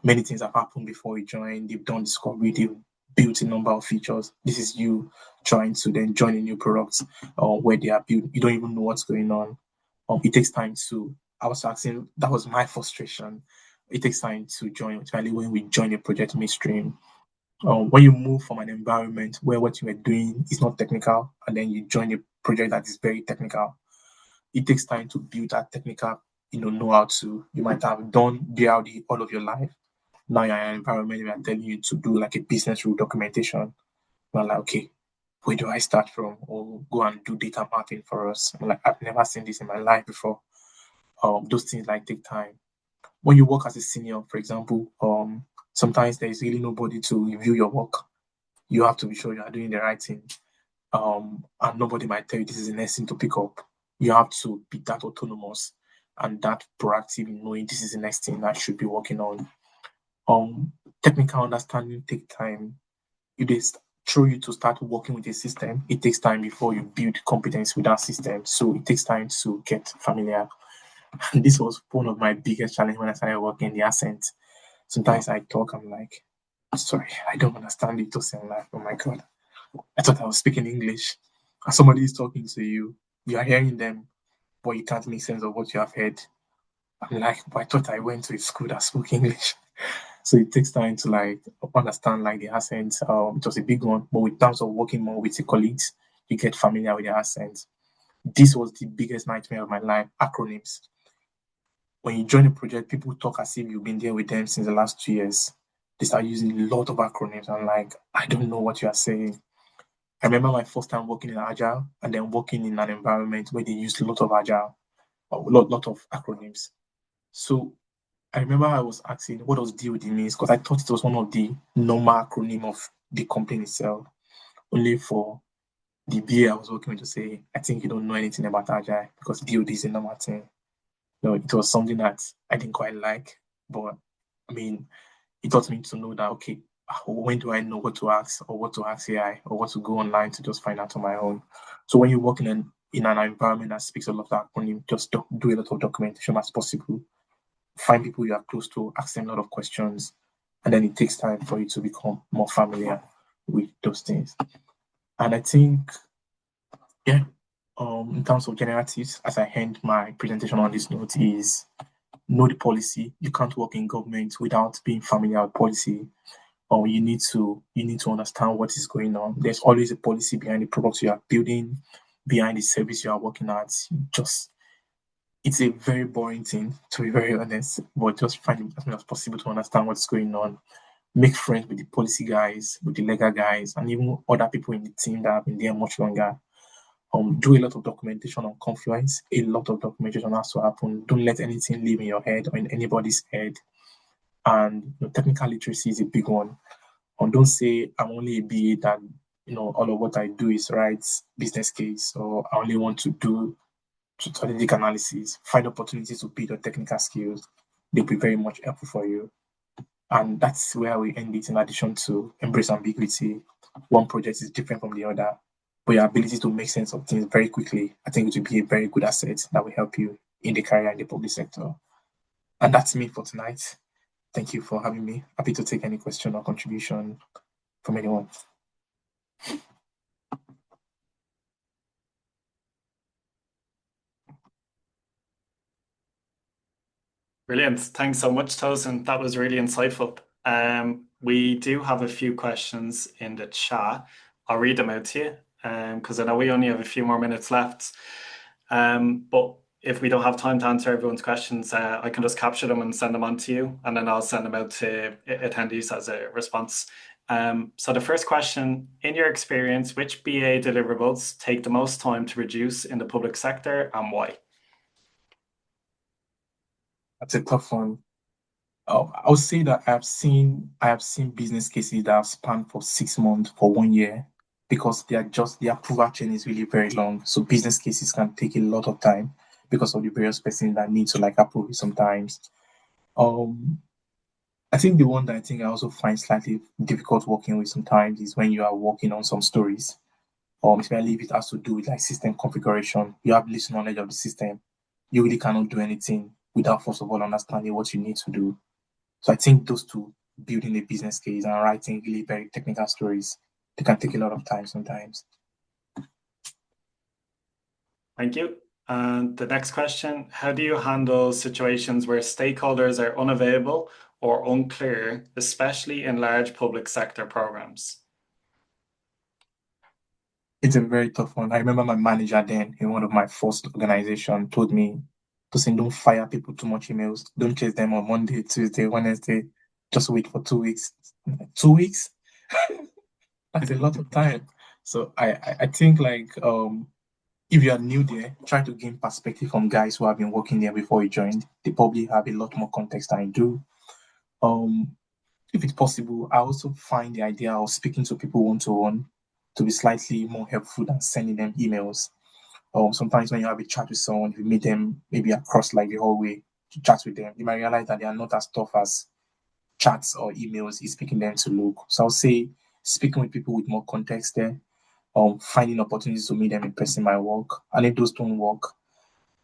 Many things have happened before you join. They've done discovery, they've built a number of features. This is you trying to then join a new product where they are built. You don't even know what's going on. It takes time to, I was asking, that was my frustration. It takes time to join, especially when we join a project midstream. When you move from an environment where what you are doing is not technical and then you join a project that is very technical, it takes time to build that technical, know-how to. You might have done BRD all of your life. Now you're in an environment where I'm telling you to do like a business rule documentation. You're like, okay, where do I start from? Or go and do data mapping for us. I'm like, I've never seen this in my life before. Those things like take time. When you work as a senior, for example, sometimes there is really nobody to review your work. You have to be sure you are doing the right thing. And nobody might tell you this is the next thing to pick up. You have to be that autonomous and that proactive in knowing this is the next thing I should be working on. Technical understanding takes time. If they throw you to start working with a system, it takes time before you build competence with that system. So it takes time to get familiar. And this was one of my biggest challenges when I started working in the accent. Sometimes I talk, I'm like, sorry, I don't understand it. I'm like, oh my God, I thought I was speaking English. And somebody is talking to you, you are hearing them, but you can't make sense of what you have heard. I'm like, but I thought I went to a school that spoke English. So it takes time to like understand like the accent. It was a big one, but in terms of working more with the colleagues, you get familiar with the accent. This was the biggest nightmare of my life, acronyms. When you join a project, people talk as if you've been there with them since the last 2 years. They start using a lot of acronyms. I'm like, I don't know what you are saying. I remember my first time working in Agile and then working in an environment where they used a lot of Agile, a lot of acronyms. So I remember I was asking what does DoD means because I thought it was one of the normal acronym of the company itself. Only for the BA I was working with to say, I think you don't know anything about Agile because DoD is a normal thing. No, it was something that I didn't quite like, but I mean, it taught me to know that okay, when do I know what to ask or what to ask AI or what to go online to just find out on my own. So when you work in an environment that speaks a lot of acronym, just do a lot of documentation as possible. Find people you are close to, ask them a lot of questions, and then it takes time for you to become more familiar with those things. And I think, yeah, in terms of general tips, as I end my presentation on this note, is know the policy. You can't work in government without being familiar with policy, or you need to understand what is going on. There's always a policy behind the products you are building, behind the service you are working at. Just it's a very boring thing, to be very honest, but just find it as much as possible to understand what's going on. Make friends with the policy guys, with the legal guys, and even other people in the team that have been there much longer. Do a lot of documentation on Confluence. A lot of documentation has to happen. Don't let anything live in your head or in anybody's head. And technical literacy is a big one. Don't say I'm only a BA that all of what I do is write business case, or I only want to do strategic analysis. Find opportunities to build your technical skills. They'll be very much helpful for you. And that's where we end it. In addition to embrace ambiguity, one project is different from the other, but your ability to make sense of things very quickly, I think it will be a very good asset that will help you in the career in the public sector. And that's me for tonight. Thank you for having me. Happy to take any question or contribution from anyone. Brilliant. Thanks so much, Tosin. That was really insightful. We do have a few questions in the chat. I'll read them out to you because I know we only have a few more minutes left. But if we don't have time to answer everyone's questions, I can just capture them and send them on to you, and then I'll send them out to attendees as a response. So the first question, in your experience, which BA deliverables take the most time to produce in the public sector and why? That's a tough one. I would say that I have seen business cases that have spanned for 6 months, for 1 year, because the approval chain is really very long. So business cases can take a lot of time because of the various persons that need to like approve it sometimes. Um, I think the one that I think I also find slightly difficult working with sometimes is when you are working on some stories, especially if it has to do with like system configuration. You have little knowledge of the system. You really cannot do anything without first of all understanding what you need to do. So I think those two, building a business case and writing really very technical stories, they can take a lot of time sometimes. Thank you. And the next question, how do you handle situations where stakeholders are unavailable or unclear, especially in large public sector programs? It's a very tough one. I remember my manager then in one of my first organization told me to say don't fire people too much emails. Don't chase them on Monday, Tuesday, Wednesday. Just wait for 2 weeks. 2 weeks? That's a lot of time. So I think like if you are new there, try to gain perspective from guys who have been working there before you joined. They probably have a lot more context than you do. Um, if it's possible, I also find the idea of speaking to people one to one to be slightly more helpful than sending them emails. Sometimes when you have a chat with someone, if you meet them maybe across like the hallway to chat with them, you might realize that they are not as tough as chats or emails is making them to look. So I'll say speaking with people with more context there, finding opportunities to meet them in person might work. And if those don't work,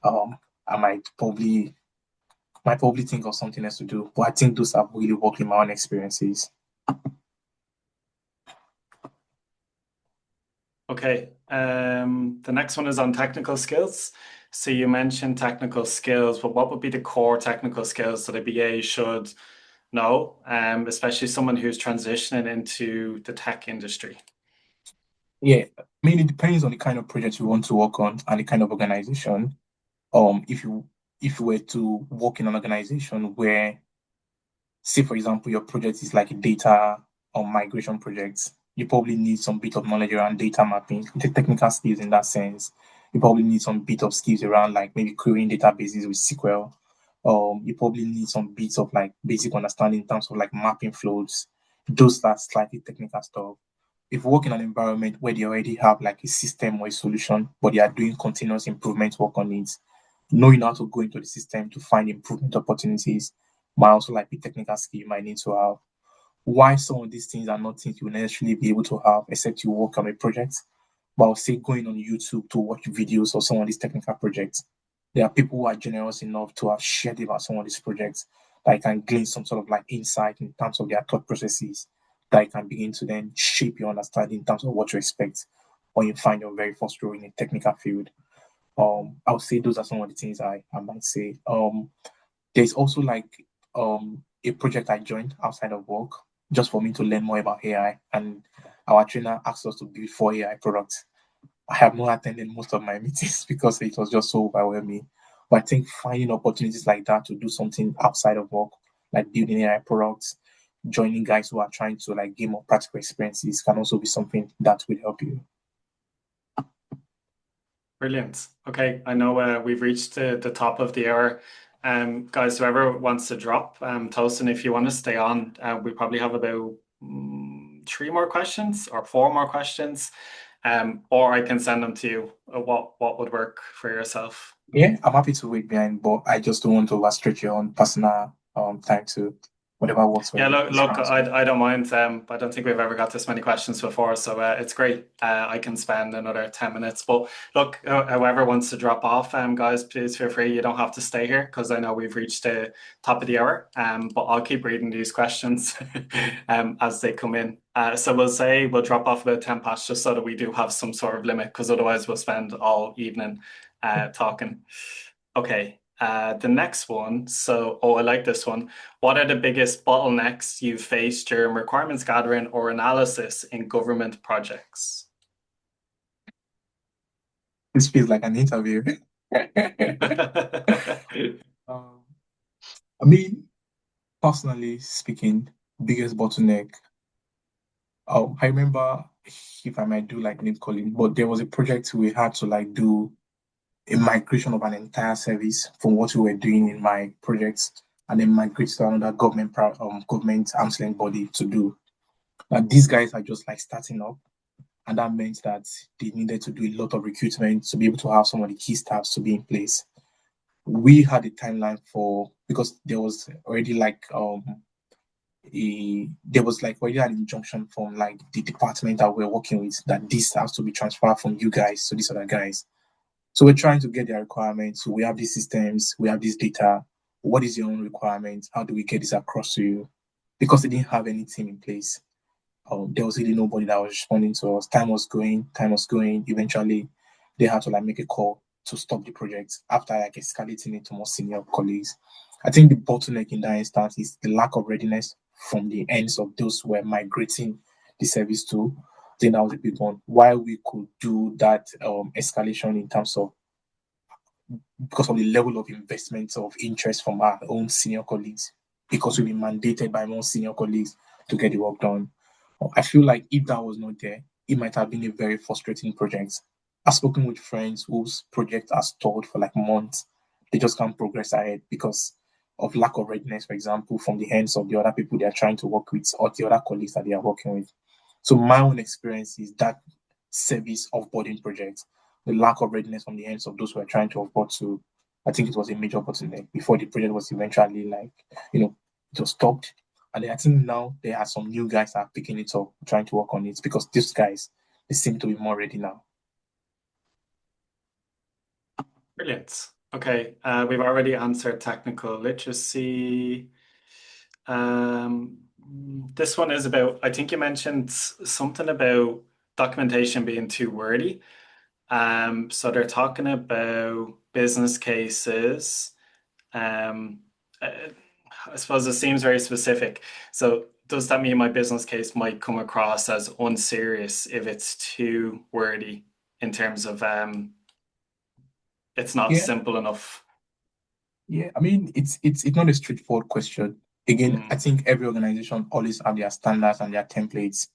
I might probably think of something else to do. But I think those have really worked in my own experiences. Okay. The next one is on technical skills. So you mentioned technical skills, but what would be the core technical skills that a BA should know, especially someone who's transitioning into the tech industry? Yeah, I mean, it depends on the kind of project you want to work on and the kind of organization. If you were to work in an organization where, say, for example, your project is like a data or migration project, You probably need some bit of knowledge around data mapping, the technical skills in that sense. You probably need some bit of skills around like maybe querying databases with SQL. You probably need some bits of like basic understanding in terms of like mapping flows. Those are slightly technical stuff. If you work in an environment where they already have like a system or a solution, but they are doing continuous improvement work on it, knowing how to go into the system to find improvement opportunities might also like be technical skill you might need to have. Why some of these things are not things you will necessarily be able to have except you work on a project. But I'll say going on YouTube to watch videos of some of these technical projects. There are people who are generous enough to have shared about some of these projects that I can gain some sort of like insight in terms of their thought processes that I can begin to then shape your understanding in terms of what to expect when you find your very first role in a technical field. I would say those are some of the things I might say. There's also like a project I joined outside of work just for me to learn more about AI, and our trainer asked us to build 4 AI products. I have not attended most of my meetings because it was just so overwhelming. But I think finding opportunities like that to do something outside of work, like building AI products, joining guys who are trying to like gain more practical experiences, can also be something that will help you. Brilliant. Okay, I know we've reached the top of the hour. Guys, whoever wants to drop, Tosin, if you want to stay on, we probably have about 3 more questions or 4 more questions, or I can send them to you. What would work for yourself? Yeah, I'm happy to wait behind, but I just don't want to overstretch your own personal time to whatever works for Yeah, you is look, fine as well. I don't mind. I don't think we've ever got this many questions before, so it's great. I can spend another 10 minutes. But look, whoever wants to drop off, guys, please feel free. You don't have to stay here because I know we've reached the top of the hour. But I'll keep reading these questions as they come in. So we'll drop off about 10 past just so that we do have some sort of limit because otherwise we'll spend all evening talking. Okay. The next one. So, I like this one. What are the biggest bottlenecks you've faced during requirements gathering or analysis in government projects? This feels like an interview. um, I mean, personally speaking, biggest bottleneck. I remember if I might do like name calling, but there was a project we had to like do a migration of an entire service from what we were doing in my projects and then migrate to another government arm's length body to do. And these guys are just like starting up, and that meant that they needed to do a lot of recruitment to be able to have some of the key staffs to be in place. We had a timeline for because there was already like there was like already an injunction from like the department that we're working with that this has to be transferred from you guys to these other guys. So we're trying to get their requirements. So we have these systems, we have this data. What is your own requirement? How do we get this across to you? Because they didn't have any team in place. There was really nobody that was responding to us. Time was going, time was going. Eventually, they had to like make a call to stop the project after like escalating it to more senior colleagues. I think the bottleneck in that instance is the lack of readiness from the ends of those who were migrating the service to. I think that was a big one. Why we could do that escalation in terms of because of the level of investment of interest from our own senior colleagues, because we've been mandated by more senior colleagues to get the work done. I feel like if that was not there, it might have been a very frustrating project. I've spoken with friends whose project has stalled for like months. They just can't progress ahead because of lack of readiness, for example, from the hands of the other people they are trying to work with or the other colleagues that they are working with. So my own experience is that service offboarding project, the lack of readiness from the hands of those who are trying to offboard to, I think it was a major bottleneck before the project was eventually like, it was stopped. And then I think now there are some new guys that are picking it up, trying to work on it because these guys, they seem to be more ready now. Brilliant. Okay, we've already answered technical literacy. Um, this one is about, I think you mentioned something about documentation being too wordy. So they're talking about business cases. Um, uh, I suppose it seems very specific. So does that mean my business case might come across as unserious if it's too wordy in terms of it's not Yeah, simple enough? yeah. I mean, it's not a straightforward question. Again, I Mm, think every organization always have their standards and their templates.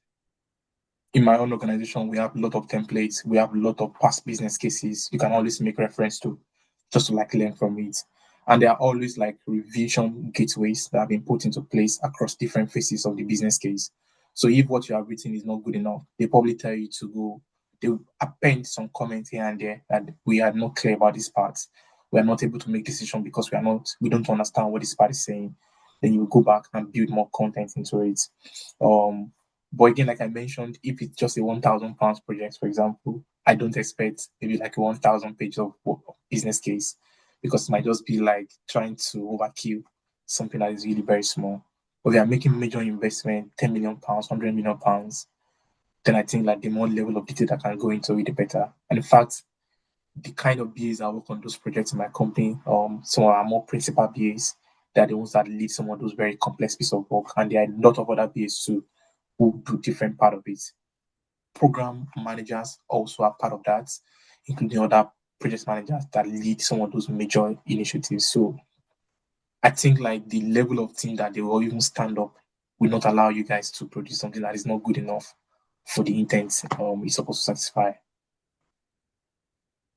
in my own organization, we have a lot of templates. We have a lot of past business cases you can always make reference to just to like learn from it. And there are always like revision gateways that have been put into place across different phases of the business case. So if what you have written is not good enough, they probably tell you to go, they will append some comment here and there that we are not clear about this part. We are not able to make decision because we don't understand what this part is saying. Then you go back and build more content into it. Um, but again, like I mentioned, if it's just a £1,000 project, for example, I don't expect maybe like a 1,000 page of business case because it might just be like trying to overkill something that is really very small. But if they are making major investment, £10 million, £100 million, then I think like the more level of detail that can go into it, the better. And in fact, the kind of BAs that work on those projects in my company, some of our more principal BAs, they're the ones that lead some of those very complex pieces of work. And there are a lot of other BAs too who do different part of it. Program managers also are part of that, including other project managers that lead some of those major initiatives. So I think like the level of team that they will even stand up will not allow you guys to produce something that is not good enough for the intent it's supposed to satisfy.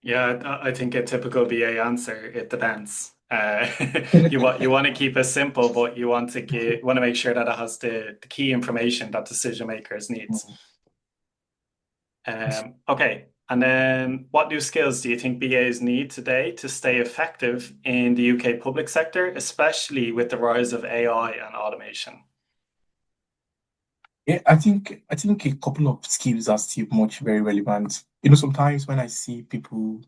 Yeah, I think a typical BA answer, it depends. You want to keep it simple, but you want to make sure that it has the key information that decision makers needs. Okay, and then what new skills do you think BAs need today to stay effective in the UK public sector, especially with the rise of AI and automation? Yeah, I think a couple of skills are still much very relevant. Sometimes when I see people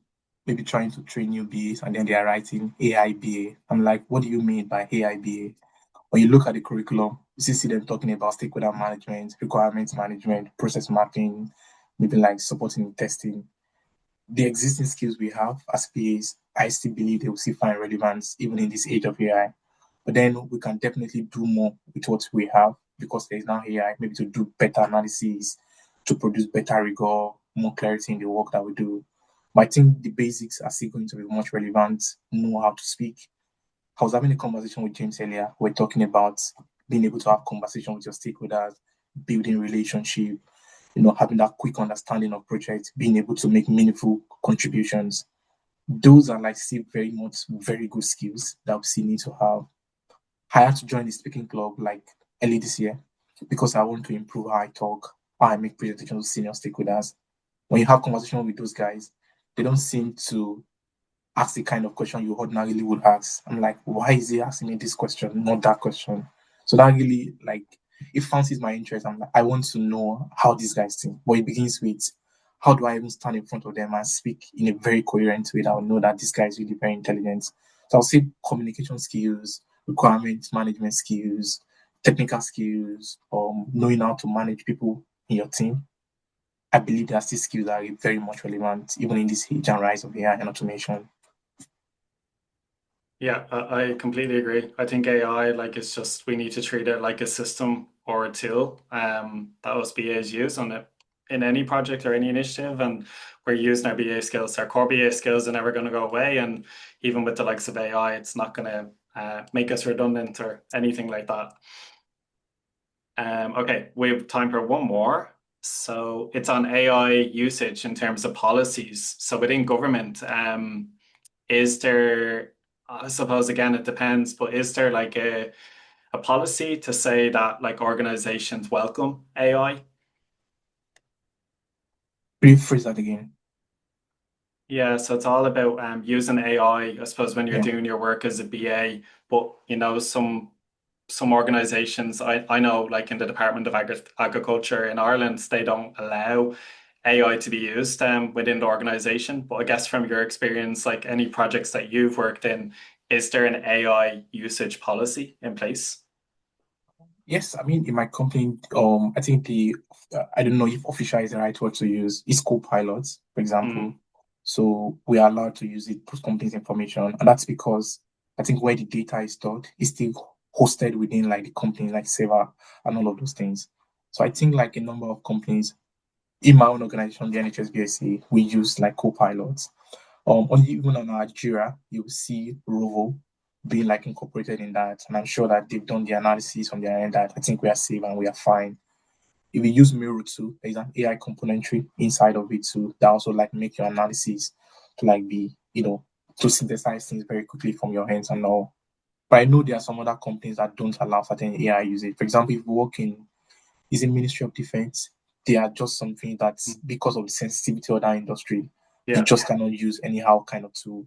maybe trying to train new BAs and then they are writing AIBA, I'm like, what do you mean by AIBA? When you look at the curriculum, you see them talking about stakeholder management, requirements management, process mapping, maybe like supporting testing. The existing skills we have as PAs, I still believe they will still find relevance even in this age of AI. But then we can definitely do more with what we have because there is now AI, maybe to do better analysis, to produce better rigor, more clarity in the work that we do. But I think the basics are still going to be much relevant, know how to speak. I was having a conversation with James earlier. We're talking about being able to have conversation with your stakeholders, building relationship, having that quick understanding of projects, being able to make meaningful contributions. Those are like still very much very good skills that we still need to have. I had to join the speaking club like early this year because I want to improve how I talk, how I make presentations to senior stakeholders. When you have conversation with those guys, they don't seem to ask the kind of question you ordinarily would ask. I'm like, why is he asking me this question, not that question? So that really like it fancies my interest. I'm like, I want to know how these guys think. But it begins with how do I even stand in front of them and speak in a very coherent way that will know that this guy is really very intelligent. So I'll say communication skills, requirement management skills, technical skills, knowing how to manage people in your team. I believe that these skills are very much relevant even in this age and rise of AI and automation. Yeah, I completely agree. I think AI, like, it's just we need to treat it like a system or a tool that us BAs use on it in any project or any initiative. And we're using our BA skills. Our core BA skills are never going to go away. And even with the likes of AI, it's not going to make us redundant or anything like that. Okay, we have time for one more. So it's on AI usage in terms of policies. So within government, is there, I suppose again it depends, but is there like a policy to say that like organizations welcome AI? Rephrase that again. Yeah, so it's all about using AI, I suppose, when you're Yeah. doing your work as a BA. But some organizations, I know, like in the Department of Agriculture in Ireland, they don't allow AI to be used within the organization. But I guess from your experience, like any projects that you've worked in, is there an AI usage policy in place? Yes, I mean in my company, I think I don't know if official is the right word to use. It's co-pilots, for example. Mm, So we are allowed to use it post company's information, and that's because I think where the data is stored is still hosted within like the company, like server and all of those things. So I think like a number of companies in my own organization, the NHS BSc, we use like co-pilots. Even on our Jira, you'll see Rovo being like incorporated in that. And I'm sure that they've done the analysis on their end that I think we are safe and we are fine. if you use Miro too, there's an AI componentry inside of it too that also like make your analysis to like be, to synthesize things very quickly from your hands and all. But I know there are some other companies that don't allow certain AI usage. For example, if you work in is in Ministry of Defense, they are just something that because of the sensitivity of that industry, you Yeah. just cannot use anyhow kind of tool.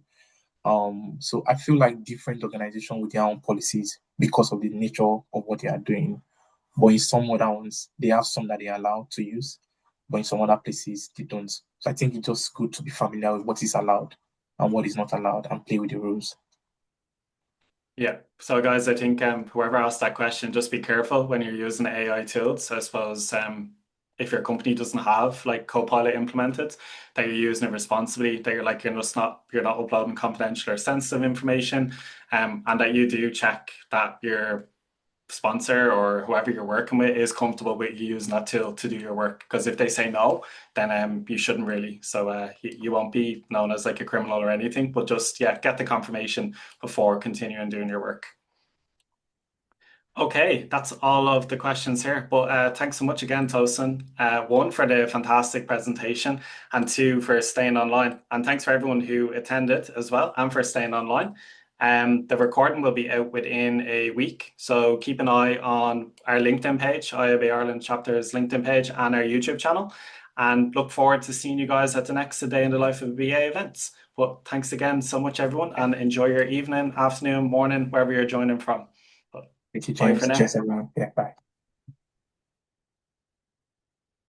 So I feel like different organizations with their own policies because of the nature of what they are doing. But in some other ones, they have some that they are allowed to use, but in some other places they don't. So I think it's just good to be familiar with what is allowed and what is not allowed and play with the rules. Yeah. So guys, I think whoever asked that question, just be careful when you're using AI tools. I suppose if your company doesn't have like Copilot implemented, that you're using it responsibly, that you're not uploading confidential or sensitive information, and that you do check that your sponsor or whoever you're working with is comfortable with you using that tool to do your work. Because if they say no, then you shouldn't really. So you won't be known as like a criminal or anything, but just get the confirmation before continuing doing your work. Okay, that's all of the questions here. But thanks so much again, Tosin. One, for the fantastic presentation, and two, for staying online. And thanks for everyone who attended as well and for staying online. The recording will be out within a week. So keep an eye on our LinkedIn page, IIBA Ireland Chapter's LinkedIn page, and our YouTube channel. And look forward to seeing you guys at the next Day in the Life of a BA events. But thanks again so much, everyone, and enjoy your evening, afternoon, morning, wherever you're joining from. Thank you, Bye for James. now. Cheers, everyone. Yeah, bye.